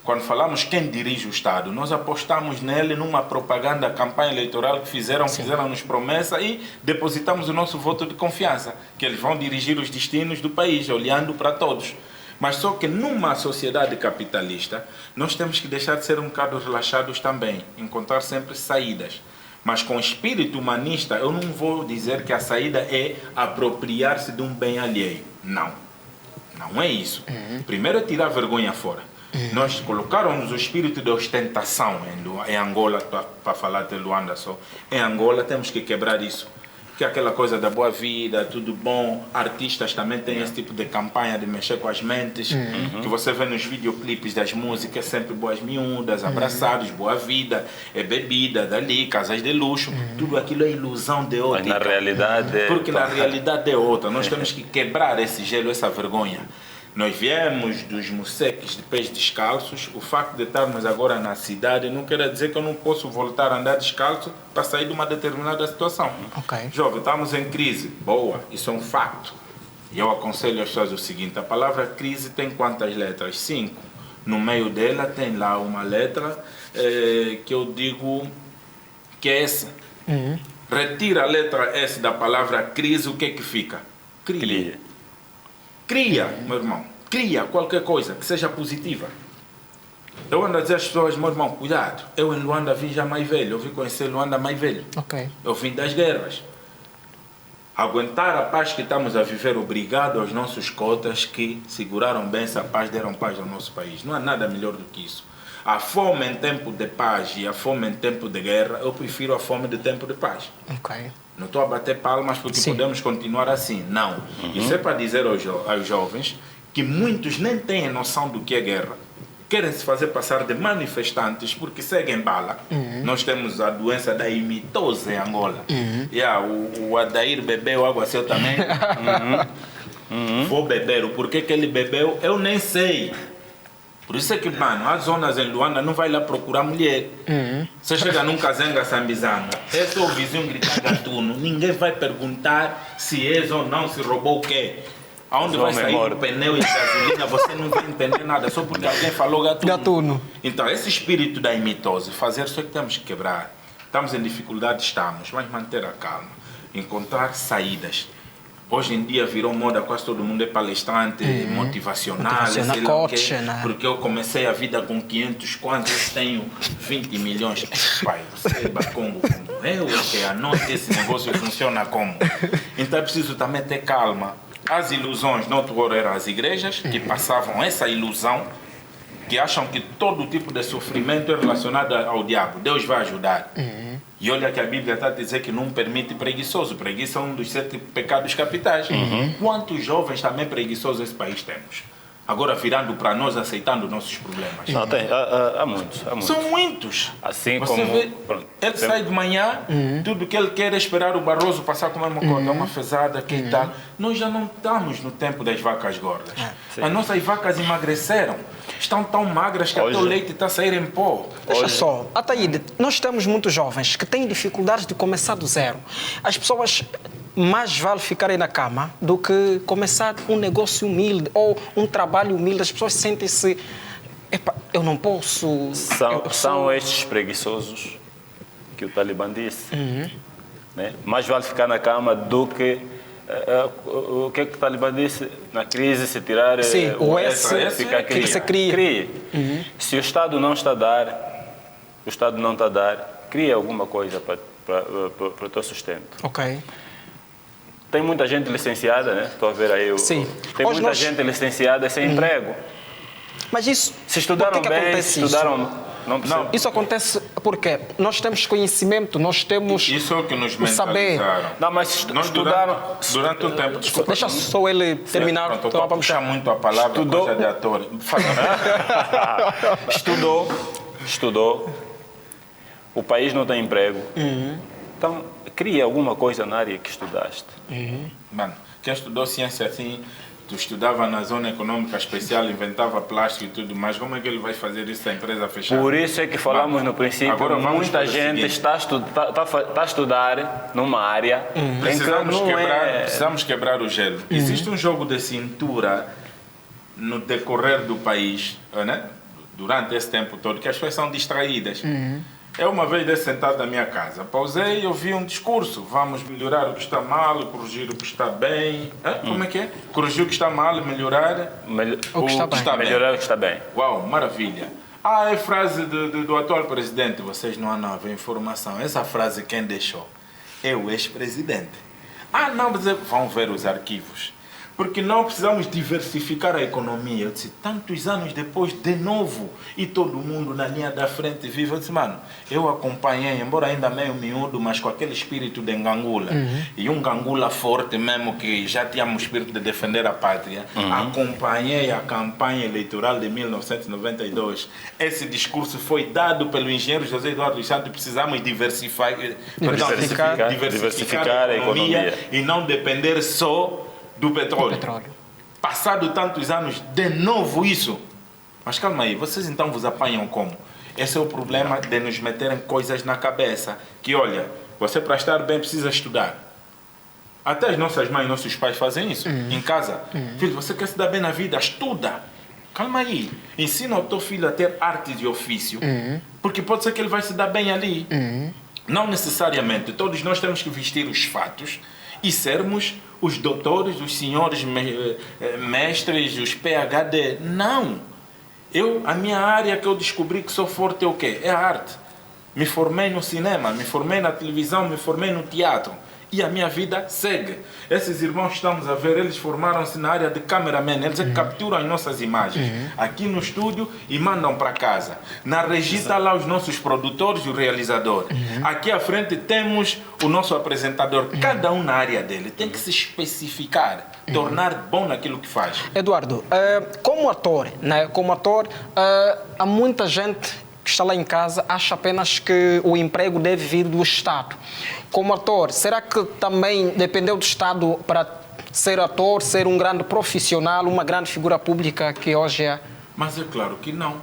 [SPEAKER 3] quando falamos quem dirige o Estado, nós apostamos nele numa propaganda, campanha eleitoral que fizeram-nos promessa e depositamos o nosso voto de confiança, que eles vão dirigir os destinos do país, olhando para todos. Mas só que numa sociedade capitalista, nós temos que deixar de ser um bocado relaxados também, encontrar sempre saídas. Mas com espírito humanista, eu não vou dizer que a saída é apropriar-se de um bem alheio. Não. Não é isso. Primeiro é tirar a vergonha fora. Nós colocaram-nos o espírito de ostentação em Angola, para falar de Luanda só. Em Angola temos que quebrar isso. Que é aquela coisa da boa vida, tudo bom. Artistas também têm esse tipo de campanha de mexer com as mentes. Que você vê nos videoclipes das músicas, sempre boas miúdas, abraçados, boa vida, é bebida, dali, casas de luxo. Tudo aquilo é ilusão de outra.
[SPEAKER 4] Mas na realidade...
[SPEAKER 3] Porque na realidade é outra. Nós temos que quebrar esse gelo, essa vergonha. Nós viemos dos moceques de pés descalços. O facto de estarmos agora na cidade não quer dizer que eu não posso voltar a andar descalço para sair de uma determinada situação.
[SPEAKER 2] Ok.
[SPEAKER 3] Jovem, estamos em crise. Boa, isso é um facto. E eu aconselho as pessoas o seguinte: a palavra crise tem quantas letras? 5. No meio dela tem lá uma letra que eu digo que é S. Retira a letra S da palavra crise, o que é que fica? Cria. Cria, meu irmão. Cria qualquer coisa que seja positiva. Eu ando a dizer às pessoas, meu irmão, cuidado. Eu em Luanda vim já mais velho. Eu vim conhecer Luanda mais velho.
[SPEAKER 2] Ok.
[SPEAKER 3] Eu vim das guerras. Aguentar a paz que estamos a viver, obrigado aos nossos cotas que seguraram bem essa paz, deram paz ao nosso país. Não há nada melhor do que isso. A fome em tempo de paz e a fome em tempo de guerra, eu prefiro a fome de tempo de paz.
[SPEAKER 2] Ok.
[SPEAKER 3] Não estou a bater palmas porque
[SPEAKER 2] Sim.
[SPEAKER 3] podemos continuar assim. Não. Isso é para dizer aos jovens que muitos nem têm noção do que é guerra. Querem se fazer passar de manifestantes porque seguem bala. Nós temos a doença da imitose em Angola. O Adair bebeu, o Aguaceu também. Vou beber. O porquê que ele bebeu, eu nem sei. Por isso é que, mano, há zonas em Luanda, não vai lá procurar mulher. Você chega num cazenga sambizanga, é só o vizinho gritar gatuno, ninguém vai perguntar se és ou não, se roubou o quê. Aonde vai sair o pneu e gasolina, você não vai entender nada, só porque alguém falou gatuno.
[SPEAKER 2] Gatuno.
[SPEAKER 3] Então, esse espírito da imitose, fazer isso é que temos que quebrar. Estamos em dificuldade, estamos, mas manter a calma, encontrar saídas. Hoje em dia virou moda, quase todo mundo é palestrante, motivacional, sei lá o
[SPEAKER 2] coach,
[SPEAKER 3] quê,
[SPEAKER 2] né?
[SPEAKER 3] porque eu comecei a vida com 500 quantos, tenho 20 milhões. Pai, você é bacongo como eu, que à noite esse negócio funciona como? Então é preciso também ter calma. As ilusões, no outro hora eram as igrejas, que passavam essa ilusão, que acham que todo tipo de sofrimento é relacionado ao diabo. Deus vai ajudar. E olha que a Bíblia está a dizer que não permite preguiçoso. Preguiça é um dos 7 pecados capitais. Quantos jovens também preguiçosos esse país temos? Agora virando para nós, aceitando nossos problemas.
[SPEAKER 4] Não, tem. Há muitos.
[SPEAKER 3] São muitos.
[SPEAKER 4] Assim
[SPEAKER 3] Você
[SPEAKER 4] como...
[SPEAKER 3] vê,
[SPEAKER 4] Pronto.
[SPEAKER 3] ele sai de manhã, tudo que ele quer é esperar o Barroso passar a comer uma coisa, uma fezada, que tal. Nós já não estamos no tempo das vacas gordas. As nossas vacas emagreceram. Estão tão magras que até o leite está a sair em pó.
[SPEAKER 2] Deixa só, Ataíde, nós temos muitos jovens que têm dificuldades de começar do zero. As pessoas, mais vale ficarem na cama do que começar um negócio humilde ou um trabalho humilde. As pessoas sentem-se, eu não posso...
[SPEAKER 4] São estes preguiçosos que o Talibã disse. Né? Mais vale ficar na cama do que... o que é que o Talibã disse? Na crise, se tirar
[SPEAKER 2] Sim, o S,
[SPEAKER 4] fica
[SPEAKER 2] que você cria.
[SPEAKER 4] Se o Estado não está a dar, cria alguma coisa para o teu sustento.
[SPEAKER 2] Ok.
[SPEAKER 4] Tem muita gente licenciada, né? Estou a ver aí.
[SPEAKER 2] Sim.
[SPEAKER 4] Tem
[SPEAKER 2] Hoje
[SPEAKER 4] muita gente licenciada sem emprego.
[SPEAKER 2] Mas isso...
[SPEAKER 4] Se estudaram
[SPEAKER 2] por que
[SPEAKER 4] bem,
[SPEAKER 2] acontece
[SPEAKER 4] se estudaram... Não.
[SPEAKER 2] Isso acontece porque nós temos conhecimento, nós temos
[SPEAKER 3] Isso é o que nos
[SPEAKER 2] o saber.
[SPEAKER 3] mentalizaram.
[SPEAKER 4] Não, mas
[SPEAKER 3] Nós
[SPEAKER 4] estudaram...
[SPEAKER 3] durante um tempo, desculpa.
[SPEAKER 2] Deixa só ele terminar.
[SPEAKER 3] Pronto, eu puxar muito a palavra,
[SPEAKER 4] Estudou.
[SPEAKER 3] coisa de ator.
[SPEAKER 4] Estudou. O país não tem emprego. Então, cria alguma coisa na área que estudaste.
[SPEAKER 3] Mano, quem estudou ciência assim, tu estudava na zona econômica especial, inventava plástico e tudo mais, como é que ele vai fazer isso se a empresa fechar?
[SPEAKER 4] Por isso é que falamos no princípio,
[SPEAKER 3] Agora vamos
[SPEAKER 4] muita
[SPEAKER 3] para o
[SPEAKER 4] gente
[SPEAKER 3] seguinte.
[SPEAKER 4] está a estudar numa área em que
[SPEAKER 3] Precisamos
[SPEAKER 4] não é...
[SPEAKER 3] precisamos quebrar o gelo. Existe um jogo de cintura no decorrer do país, né? Durante esse tempo todo, que as pessoas são distraídas. Eu uma vez desse sentado na minha casa, pausei e ouvi um discurso. Vamos melhorar o que está mal, corrigir o que está bem. Como é que é? Corrigir o que está mal, melhorar
[SPEAKER 2] O que está bem.
[SPEAKER 4] Melhorar o que está bem.
[SPEAKER 3] Uau, maravilha. É frase do atual presidente. Vocês não há nova informação. Essa frase quem deixou? É o ex-presidente. Não, mas vão ver os arquivos. Porque não precisamos diversificar a economia. Eu disse, tantos anos depois, de novo, e todo mundo na linha da frente vive. Eu disse, mano, eu acompanhei, embora ainda meio miúdo, mas com aquele espírito de Ngangula. E um Ngangula forte mesmo, que já tínhamos o espírito de defender a pátria. Acompanhei a campanha eleitoral de 1992. Esse discurso foi dado pelo engenheiro José Eduardo dos Santos. Precisamos diversificar a economia e não depender só do petróleo. Passado tantos anos, de novo isso. Mas calma aí, vocês então vos apanham como? Esse é o problema de nos meterem coisas na cabeça. Que olha, você para estar bem precisa estudar. Até as nossas mães e nossos pais fazem isso em casa. Filho, você quer se dar bem na vida? Estuda. Calma aí. Ensina o teu filho a ter artes e ofício. Porque pode ser que ele vai se dar bem ali. Não necessariamente. Todos nós temos que vestir os fatos e sermos os doutores, os senhores mestres, os PhD. Não. A minha área que eu descobri que sou forte é o quê? É a arte. Me formei no cinema, me formei na televisão, me formei no teatro. E a minha vida segue. Esses irmãos que estamos a ver, eles formaram-se na área de cameraman. Eles capturam as nossas imagens aqui no estúdio e mandam para casa. Na regia está lá os nossos produtores e o realizador. Aqui à frente temos o nosso apresentador. Cada um na área dele. Tem que se especificar, tornar bom naquilo que faz.
[SPEAKER 2] Eduardo, como ator, né? Há muita gente que está lá em casa acha apenas que o emprego deve vir do Estado. Como ator, será que também dependeu do Estado para ser ator, ser um grande profissional, uma grande figura pública que hoje é?
[SPEAKER 3] Mas é claro que não.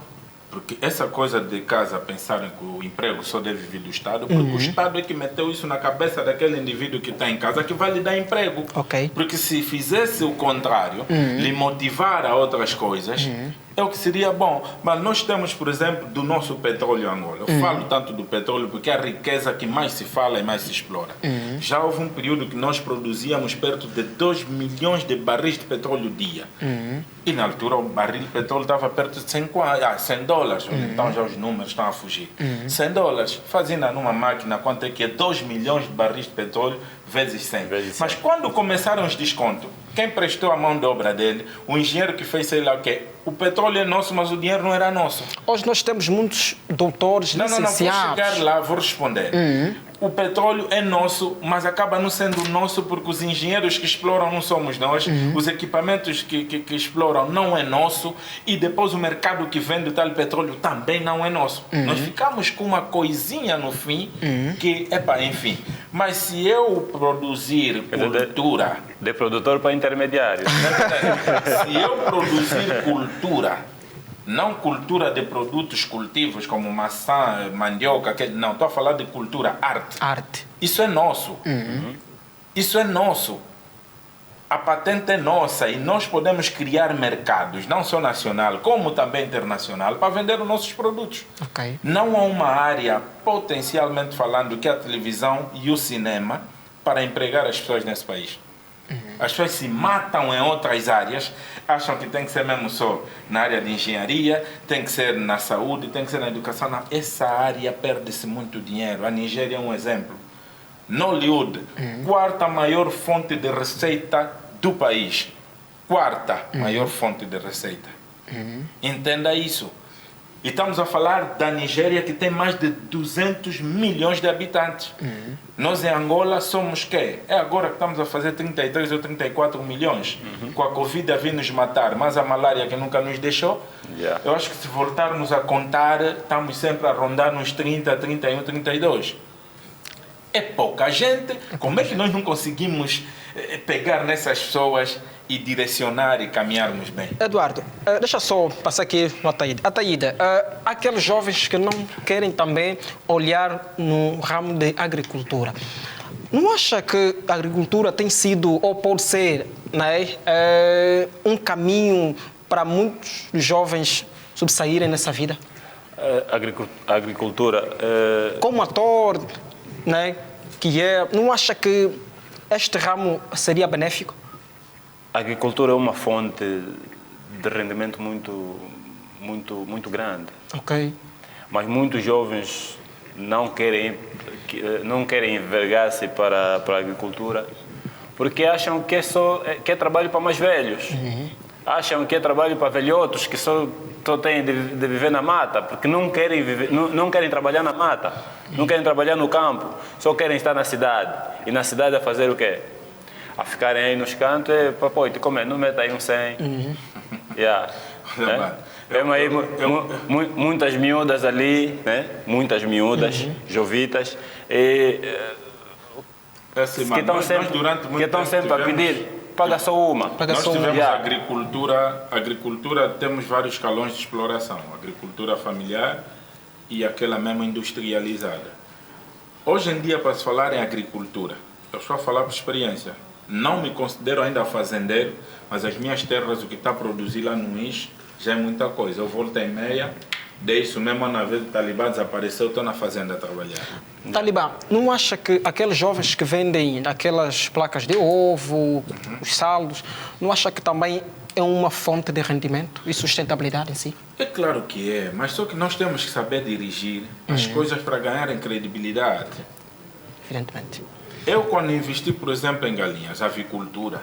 [SPEAKER 3] Porque essa coisa de casa pensarem que o emprego só deve vir do Estado, porque o Estado é que meteu isso na cabeça daquele indivíduo que está em casa que vai lhe dar emprego.
[SPEAKER 2] Okay.
[SPEAKER 3] Porque se fizesse o contrário, lhe motivar a outras coisas, é o que seria bom. Mas nós temos, por exemplo, do nosso petróleo Angola. Eu falo tanto do petróleo porque é a riqueza que mais se fala e mais se explora. Já houve um período que nós produzíamos perto de 2 milhões de barris de petróleo dia. E na altura o barril de petróleo estava perto de 100 dólares. Então já os números estão a fugir. 100 dólares. Fazendo numa máquina quanto é que é 2 milhões de barris de petróleo vezes 100. Mas quando começaram os descontos, quem prestou a mão de obra dele, o engenheiro que fez sei lá o quê, o petróleo é nosso, mas o dinheiro não era nosso.
[SPEAKER 2] Hoje nós temos muitos doutores, licenciados.
[SPEAKER 3] Não, vou chegar lá, vou responder. O petróleo é nosso, mas acaba não sendo nosso porque os engenheiros que exploram não somos nós, os equipamentos que exploram não é nosso e depois o mercado que vende tal petróleo também não é nosso. Nós ficamos com uma coisinha no fim que, enfim. Mas se eu produzir cultura...
[SPEAKER 4] De produtor para intermediário.
[SPEAKER 3] Se eu produzir cultura, não cultura de produtos cultivos como maçã, mandioca, não, estou a falar de cultura, arte. Isso é nosso. Isso é nosso. A patente é nossa e nós podemos criar mercados, não só nacional, como também internacional, para vender os nossos produtos.
[SPEAKER 2] Okay.
[SPEAKER 3] Não há uma área, potencialmente falando, que é a televisão e o cinema para empregar as pessoas nesse país. As pessoas se matam em outras áreas, acham que tem que ser mesmo só na área de engenharia, tem que ser na saúde, tem que ser na educação. Não, essa área perde-se muito dinheiro. A Nigéria é um exemplo. Nollywood, quarta maior fonte de receita do país. Quarta maior fonte de receita. Entenda isso. E estamos a falar da Nigéria, que tem mais de 200 milhões de habitantes. Nós em Angola somos quê? É agora que estamos a fazer 33 ou 34 milhões. Com a Covid a vir nos matar, mas a malária que nunca nos deixou. Eu acho que se voltarmos a contar, estamos sempre a rondar nos 30, 31, 32. É pouca gente. Como é que nós não conseguimos pegar nessas pessoas e direcionar e caminharmos bem?
[SPEAKER 2] Eduardo, deixa só passar aqui no Ataíde. Ataíde, há aqueles jovens que não querem também olhar no ramo de agricultura. Não acha que a agricultura tem sido, ou pode ser, né, um caminho para muitos jovens subsaírem nessa vida?
[SPEAKER 4] A agricultura...
[SPEAKER 2] Como ator, né, não acha que este ramo seria benéfico?
[SPEAKER 4] A agricultura é uma fonte de rendimento muito grande.
[SPEAKER 2] Ok.
[SPEAKER 4] Mas muitos jovens não querem envergar-se para a agricultura porque acham que é trabalho para mais velhos. Acham que é trabalho para velhotos que só têm de viver na mata, porque não querem trabalhar na mata, não querem trabalhar no campo, só querem estar na cidade. E na cidade a fazer o quê? A ficarem aí nos cantos e papai, te comer, não meta aí um 100. Vemos aí muitas miúdas ali, né? Muitas miúdas, jovitas, e que estão sempre a pedir. paga só uma.
[SPEAKER 3] Nós tivemos agricultura, temos vários escalões de exploração. Agricultura familiar e aquela mesmo industrializada. Hoje em dia, para se falar em agricultura, eu estou a falar por experiência. Não me considero ainda fazendeiro, mas as minhas terras, o que está a produzir lá no IS, já é muita coisa. Eu volto em meia, deixo mesmo na vez do Talibã desapareceu, estou na fazenda a trabalhar.
[SPEAKER 2] Talibã, não acha que aqueles jovens que vendem aquelas placas de ovo, os saldos, não acha que também é uma fonte de rendimento e sustentabilidade em si?
[SPEAKER 3] É claro que é, mas só que nós temos que saber dirigir as coisas para ganharem credibilidade.
[SPEAKER 2] Evidentemente.
[SPEAKER 3] Eu, quando investi, por exemplo, em galinhas, avicultura,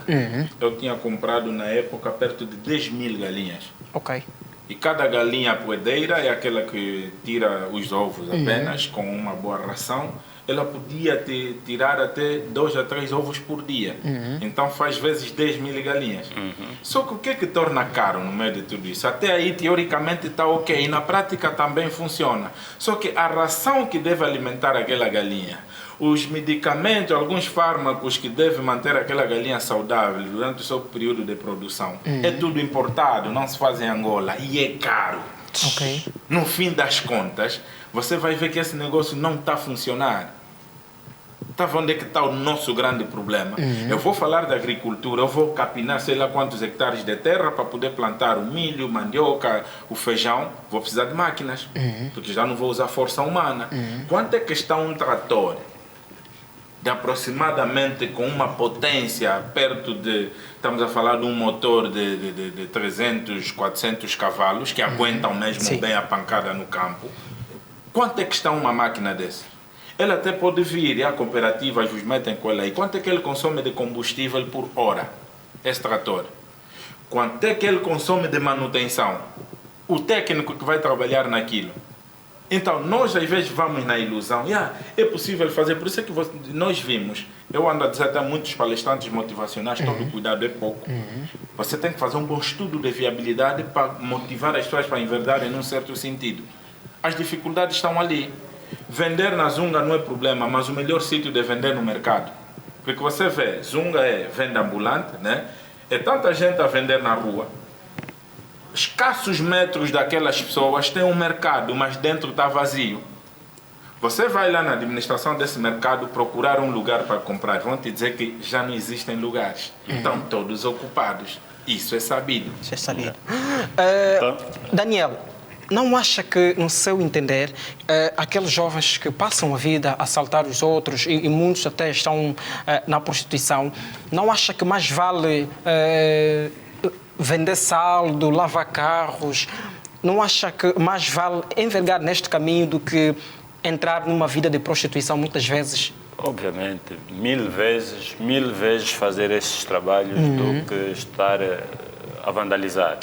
[SPEAKER 3] eu tinha comprado na época perto de 10 mil galinhas.
[SPEAKER 2] Ok.
[SPEAKER 3] E cada galinha poedeira é aquela que tira os ovos apenas, com uma boa ração. Ela podia tirar até 2 a 3 ovos por dia. Então faz vezes 10 mil galinhas. Só que o que é que torna caro no meio de tudo isso? Até aí, teoricamente, está ok. E na prática também funciona. Só que a ração que deve alimentar aquela galinha, os medicamentos, alguns fármacos que devem manter aquela galinha saudável durante o seu período de produção, é tudo importado, não se faz em Angola e é caro.
[SPEAKER 2] Ok.
[SPEAKER 3] No fim das contas, você vai ver que esse negócio não está a funcionar. Está vendo onde é que está o nosso grande problema? Eu vou falar da agricultura, eu vou capinar sei lá quantos hectares de terra para poder plantar o milho, mandioca, o feijão. Vou precisar de máquinas, porque já não vou usar força humana. Quanto é que está um trator de aproximadamente com uma potência perto de... Estamos a falar de um motor de 300, 400 cavalos, que aguentam mesmo bem a pancada no campo. Quanto é que está uma máquina dessa? Ele até pode vir, e as cooperativas vos metem com ele aí. Quanto é que ele consome de combustível por hora, esse trator? Quanto é que ele consome de manutenção? O técnico que vai trabalhar naquilo. Então, nós às vezes vamos na ilusão, é possível fazer, por isso é que nós vimos, eu ando a dizer até muitos palestrantes motivacionais, todo cuidado é pouco. Você tem que fazer um bom estudo de viabilidade para motivar as pessoas para enverdarem num certo sentido. As dificuldades estão ali. Vender na Zunga não é problema, mas o melhor sítio de vender no mercado. Porque você vê, Zunga é venda ambulante, né? É tanta gente a vender na rua. Escassos metros daquelas pessoas têm um mercado, mas dentro está vazio. Você vai lá na administração desse mercado procurar um lugar para comprar, vão te dizer que já não existem lugares. Estão todos ocupados. Isso é sabido.
[SPEAKER 2] Isso é sabido. Daniel, não acha que, no seu entender, aqueles jovens que passam a vida a assaltar os outros e muitos até estão na prostituição, não acha que mais vale vender saldo, lavar carros? Não acha que mais vale envergar neste caminho do que entrar numa vida de prostituição muitas vezes?
[SPEAKER 4] Obviamente, mil vezes fazer esses trabalhos do que estar a vandalizar.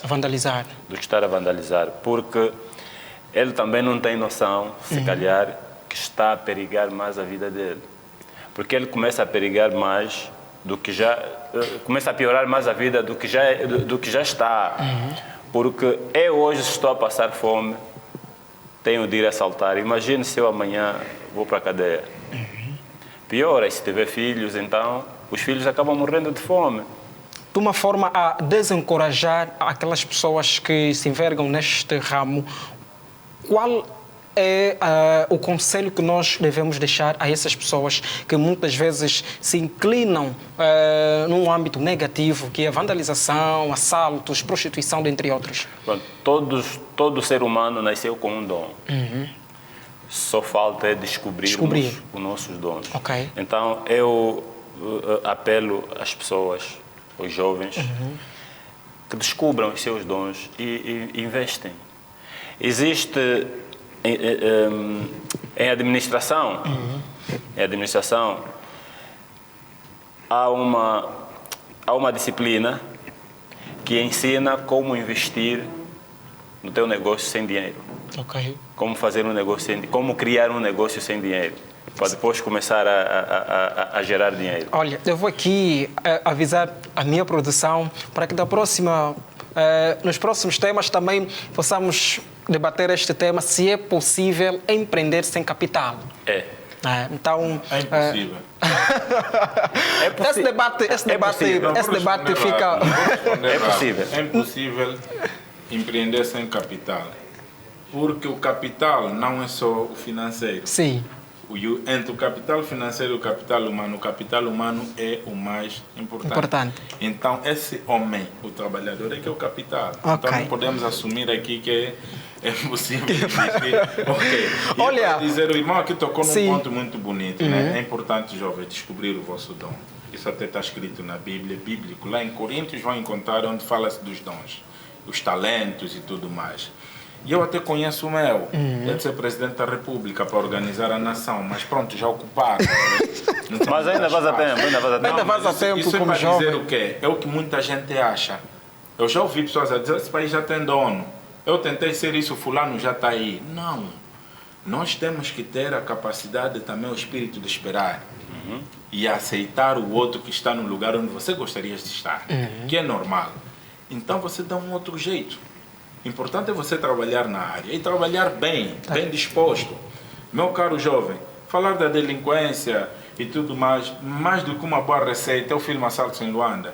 [SPEAKER 4] Do que estar a vandalizar, porque ele também não tem noção, se calhar, que está a perigar mais a vida dele. Porque ele começa a perigar mais do que já... começa a piorar mais a vida do que já está. Porque eu hoje estou a passar fome, tenho de ir assaltar. Imagine se eu amanhã vou para a cadeia. Pior é se tiver filhos, então os filhos acabam morrendo de fome.
[SPEAKER 2] De uma forma a desencorajar aquelas pessoas que se envergam neste ramo, qual é o conselho que nós devemos deixar a essas pessoas que muitas vezes se inclinam num âmbito negativo, que é a vandalização, assaltos, prostituição, dentre outros?
[SPEAKER 4] Pronto, todo ser humano nasceu com um dom. Só falta é descobrirmos os nossos dons.
[SPEAKER 2] Okay.
[SPEAKER 4] Então, eu apelo às pessoas, os jovens, que descubram os seus dons e investem. Existe em administração, há uma disciplina que ensina como investir no teu negócio sem dinheiro.
[SPEAKER 2] Okay.
[SPEAKER 4] Como fazer um negócio como criar um negócio sem dinheiro, para depois começar a gerar dinheiro.
[SPEAKER 2] Olha, eu vou aqui avisar a minha produção para que nos próximos temas também possamos debater este tema, se é possível empreender sem capital. Então,
[SPEAKER 3] É impossível.
[SPEAKER 2] esse debate fica...
[SPEAKER 4] É possível.
[SPEAKER 3] É impossível empreender sem capital. Porque o capital não é só o financeiro.
[SPEAKER 2] Sim.
[SPEAKER 3] Entre o capital financeiro e o capital humano é o mais importante. Então, esse homem, o trabalhador, é que é o capital. Então, não podemos assumir aqui que é possível existir.
[SPEAKER 2] Olha,
[SPEAKER 3] dizer, o irmão aqui tocou num ponto muito bonito. Né? É importante, jovem, descobrir o vosso dom. Isso até está escrito na Bíblia, bíblico. Lá em Coríntios vão encontrar onde fala-se dos dons, os talentos e tudo mais. E eu até conheço o meu, é de ser presidente da República para organizar a nação, mas pronto, já ocupado.
[SPEAKER 4] Mas ainda faz a tempo,
[SPEAKER 2] Ainda faz a tempo
[SPEAKER 3] isso
[SPEAKER 2] como
[SPEAKER 3] é para
[SPEAKER 2] jovem.
[SPEAKER 3] dizer o quê? É o que muita gente acha. Eu já ouvi pessoas a dizer, esse país já tem dono. Eu tentei ser isso, fulano já está aí. Não. Nós temos que ter a capacidade, também o espírito de esperar. E aceitar o outro que está no lugar onde você gostaria de estar. Que é normal. Então você dá um outro jeito. Importante é você trabalhar na área e trabalhar bem, bem disposto. Meu caro jovem, falar da delinquência e tudo mais do que uma boa receita é o filme Assaltos em Luanda.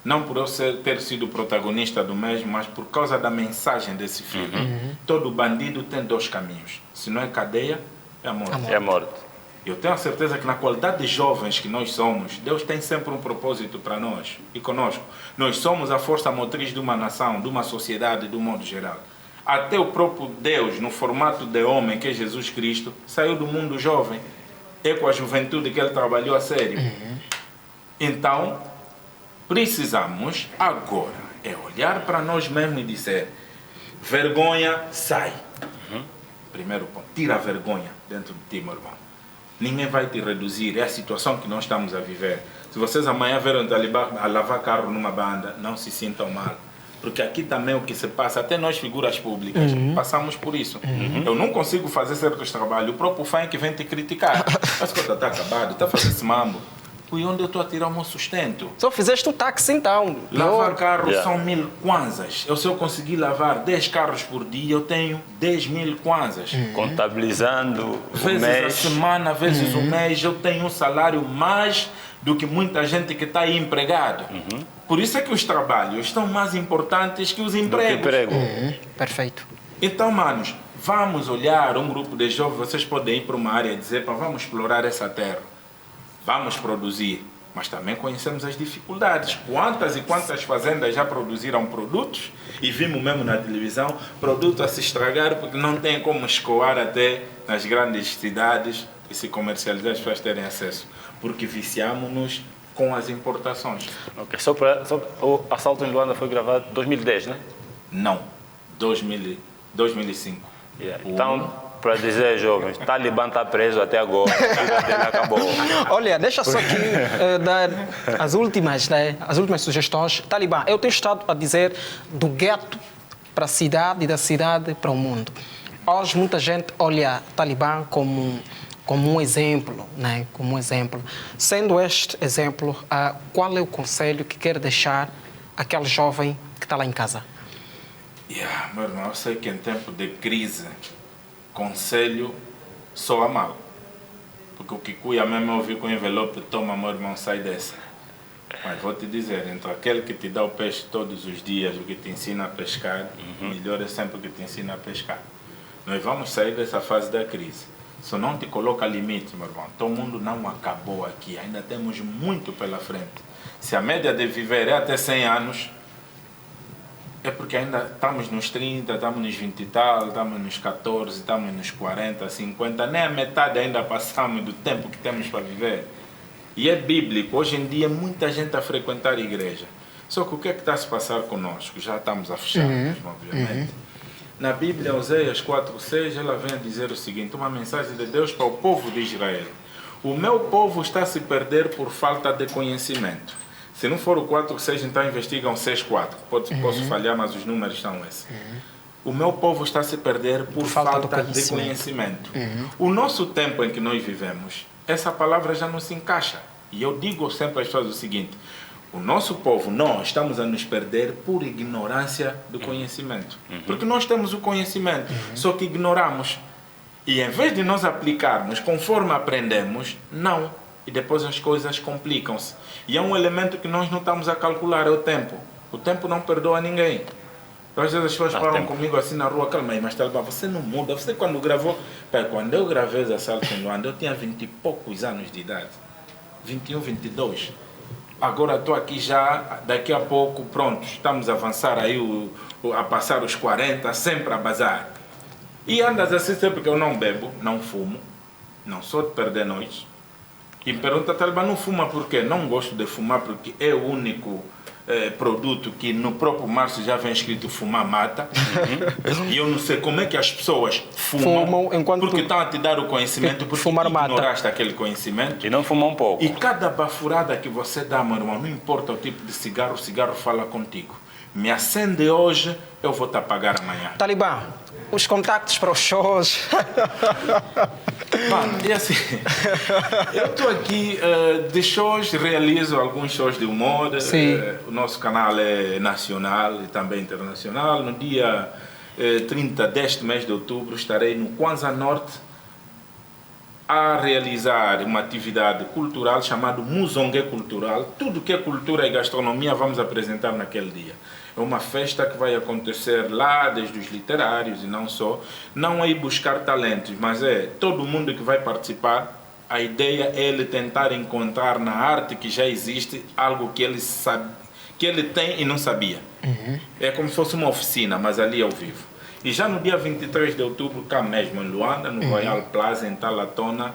[SPEAKER 3] Não por eu ter sido protagonista do mesmo, mas por causa da mensagem desse filme. Todo bandido tem dois caminhos. Se não é cadeia, é a morte.
[SPEAKER 4] É a morte.
[SPEAKER 3] Eu tenho a certeza que na qualidade de jovens que nós somos, Deus tem sempre um propósito para nós e conosco. Nós somos a força motriz de uma nação, de uma sociedade, do modo geral. Até o próprio Deus, no formato de homem, que é Jesus Cristo, saiu do mundo jovem. É com a juventude que ele trabalhou a sério. Então, precisamos agora olhar para nós mesmos e dizer: vergonha, sai. Primeiro ponto, tira a vergonha dentro de ti, meu irmão. Ninguém vai te reduzir, é a situação que nós estamos a viver. Se vocês amanhã verem Talibã a lavar carro numa banda, não se sintam mal. Porque aqui também o que se passa, até nós figuras públicas, passamos por isso. Eu não consigo fazer certos trabalhos, o próprio fã que vem te criticar. Mas que está acabado, está fazendo esse mambo. E onde eu estou a tirar o meu sustento?
[SPEAKER 2] Só fizeste o táxi então.
[SPEAKER 3] Lavar carros são 1000 kwanzas. Se eu conseguir lavar 10 carros por dia, eu tenho 10.000 kwanzas.
[SPEAKER 4] Contabilizando
[SPEAKER 3] vezes
[SPEAKER 4] o mês.
[SPEAKER 3] a semana, vezes o mês, eu tenho um salário mais do que muita gente que está aí empregado. Por isso é que os trabalhos estão mais importantes que os empregos.
[SPEAKER 2] Perfeito.
[SPEAKER 3] Então, manos, vamos olhar um grupo de jovens, vocês podem ir para uma área e dizer, vamos explorar essa terra. Vamos produzir, mas também conhecemos as dificuldades. Quantas e quantas fazendas já produziram produtos e vimos mesmo na televisão produtos a se estragar porque não tem como escoar até nas grandes cidades e se comercializar, as pessoas terem acesso, porque viciamos-nos com as importações.
[SPEAKER 4] Ok, o Assalto em Luanda foi gravado em 2010, né?
[SPEAKER 3] Não, 2005.
[SPEAKER 4] Então, para dizer, jovens, Talibã está preso até agora, a vida dele acabou.
[SPEAKER 2] Olha, deixa só aqui dar as últimas sugestões. Talibã, eu tenho estado a dizer do gueto para a cidade e da cidade para o mundo. Hoje muita gente olha Talibã como um exemplo, né? Como um exemplo. Sendo este exemplo, qual é o conselho que quer deixar aquele jovem que está lá em casa?
[SPEAKER 3] Meu irmão, eu sei que em tempo de crise, conselho soa mal. Porque o que cuia mesmo é ouvir com o envelope, toma, meu irmão, sai dessa. Mas vou te dizer, entre aquele que te dá o peixe todos os dias, o que te ensina a pescar, melhor é sempre o que te ensina a pescar. Nós vamos sair dessa fase da crise. Só não te coloca limite, meu irmão. Então o mundo não acabou aqui, ainda temos muito pela frente. Se a média de viver é até 100 anos, é porque ainda estamos nos 30, estamos nos 20 e tal, estamos nos 14, estamos nos 40, 50, nem a metade ainda passamos do tempo que temos para viver. E é bíblico, hoje em dia muita gente a frequentar a igreja. Só que o que é que está a se passar conosco? Já estamos a fechar, obviamente. Na Bíblia, Oséias 4:6, ela vem a dizer o seguinte, uma mensagem de Deus para o povo de Israel. O meu povo está a se perder por falta de conhecimento. Se não for o 4:6, então investigam 6:4. Posso falhar, mas os números são esses. O meu povo está a se perder por falta de conhecimento. O nosso tempo em que nós vivemos, essa palavra já não se encaixa. E eu digo sempre às pessoas o seguinte, o nosso povo, nós estamos a nos perder por ignorância do conhecimento. Porque nós temos o conhecimento, só que ignoramos. E em vez de nós aplicarmos conforme aprendemos, não. E depois as coisas complicam-se. E é um elemento que nós não estamos a calcular, é o tempo. O tempo não perdoa ninguém. Então, às vezes as pessoas falam comigo assim na rua, calma aí, mas Talibã, você não muda. Você quando gravou... Quando eu gravei os assaltos em Luanda, eu tinha 20 e poucos anos de idade. 21, 22. Agora estou aqui já, daqui a pouco, pronto, estamos a avançar aí, a passar os 40, sempre a bazar. E andas assim sempre que eu não bebo, não fumo, não sou de perder noites. E me pergunta, Talibã, não fuma por quê? Não gosto de fumar porque é o único produto que no próprio Márcio já vem escrito fumar mata. E eu não sei como é que as pessoas fumam porque estão a te dar o conhecimento, porque
[SPEAKER 2] fumar
[SPEAKER 3] ignoraste aquele conhecimento.
[SPEAKER 4] E não fumam um pouco.
[SPEAKER 3] E cada bafurada que você dá, meu irmão, não importa o tipo de cigarro, o cigarro fala contigo. Me acende hoje, eu vou te apagar amanhã.
[SPEAKER 2] Talibã, os contactos para os shows.
[SPEAKER 3] Mano, e assim, eu estou aqui de shows, realizo alguns shows de humor. O nosso canal é nacional e também internacional. No dia 30 deste mês de outubro estarei no Kwanza Norte a realizar uma atividade cultural chamada Muzongue Cultural. Tudo que é cultura e gastronomia vamos apresentar naquele dia. É uma festa que vai acontecer lá, desde os literários e não só. Não é ir buscar talentos, mas é todo mundo que vai participar. A ideia é ele tentar encontrar na arte que já existe algo que ele sabe, que ele tem e não sabia. É como se fosse uma oficina, mas ali ao vivo. E já no dia 23 de outubro, cá mesmo em Luanda, no Royal Plaza, em Talatona,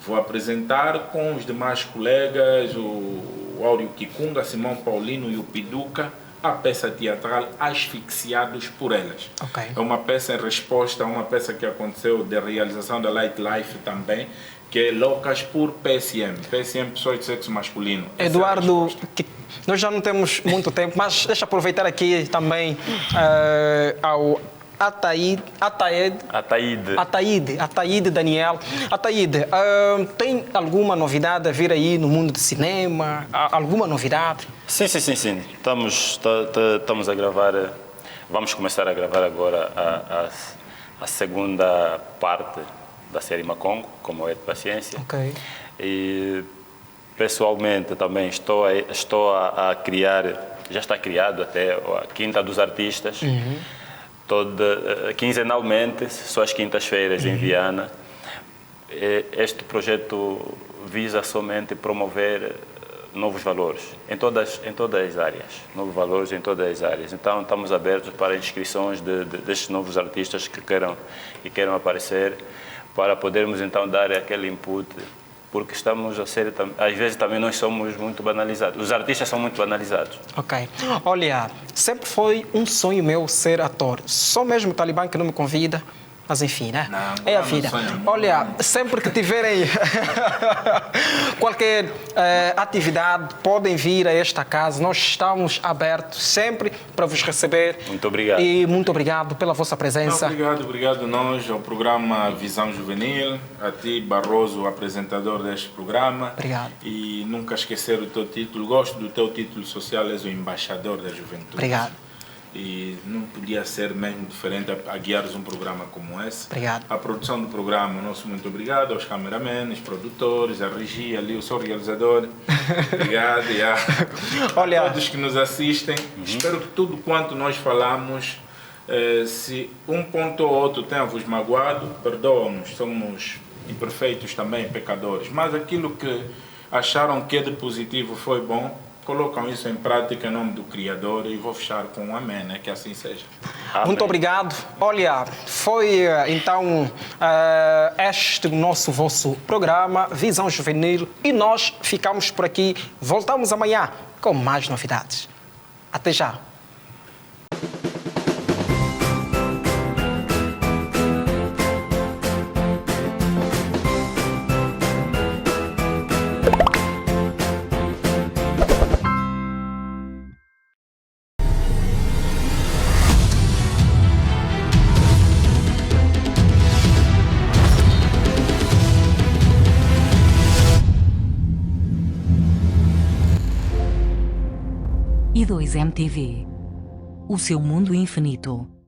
[SPEAKER 3] vou apresentar com os demais colegas, o Áureo Kikunga, Simão Paulino e o Piduca, a peça teatral Asfixiados por Elas. É uma peça em resposta a uma peça que aconteceu de realização da Light Life também, que é Loucas por PSM. PSM, Pessoas de Sexo Masculino.
[SPEAKER 2] Eduardo, nós já não temos muito tempo, mas deixa eu aproveitar aqui também ao Ataíde Daniel. Ataíde, tem alguma novidade a vir aí no mundo do cinema? Alguma novidade?
[SPEAKER 4] Sim. Estamos a gravar, vamos começar a gravar agora a segunda parte da série Macongo, como é de paciência. E pessoalmente também estou a criar, já está criado até a Quinta dos Artistas. Quinzenalmente, só às quintas-feiras em Viana. Este projeto visa somente promover novos valores em todas as áreas, novos valores em todas as áreas. Então estamos abertos para inscrições destes novos artistas que queiram aparecer, para podermos então dar aquele input, porque estamos a ser, às vezes também nós somos muito banalizados. Os artistas são muito banalizados.
[SPEAKER 2] Olha, sempre foi um sonho meu ser ator. Só mesmo o Talibã que não me convida, mas enfim, né? É a vida. Olha, sempre que tiverem qualquer atividade, podem vir a esta casa. Nós estamos abertos sempre para vos receber.
[SPEAKER 4] Muito obrigado.
[SPEAKER 2] E muito obrigado pela vossa presença.
[SPEAKER 3] Obrigado nós, ao programa Visão Juvenil, a ti, Barroso, apresentador deste programa.
[SPEAKER 2] Obrigado.
[SPEAKER 3] E nunca esquecer o teu título. Gosto do teu título social, és o embaixador da juventude.
[SPEAKER 2] Obrigado.
[SPEAKER 3] E não podia ser mesmo diferente a guiares um programa como esse.
[SPEAKER 2] Obrigado.
[SPEAKER 3] A produção do programa, nosso muito obrigado aos cameramenes, produtores, a regia, ali o seu realizador. Obrigado.
[SPEAKER 2] Olha,
[SPEAKER 3] a todos que nos assistem. Espero que tudo quanto nós falamos, se um ponto ou outro tenha vos magoado, perdoam-nos, somos imperfeitos também, pecadores. Mas aquilo que acharam que de positivo foi bom, colocam isso em prática em nome do Criador, e vou fechar com um amém, né? Que assim seja.
[SPEAKER 2] Amém. Muito obrigado. Olha, foi então este nosso vosso programa Visão Juvenil, e nós ficamos por aqui. Voltamos amanhã com mais novidades. Até já.
[SPEAKER 1] I2M TV. O seu mundo infinito.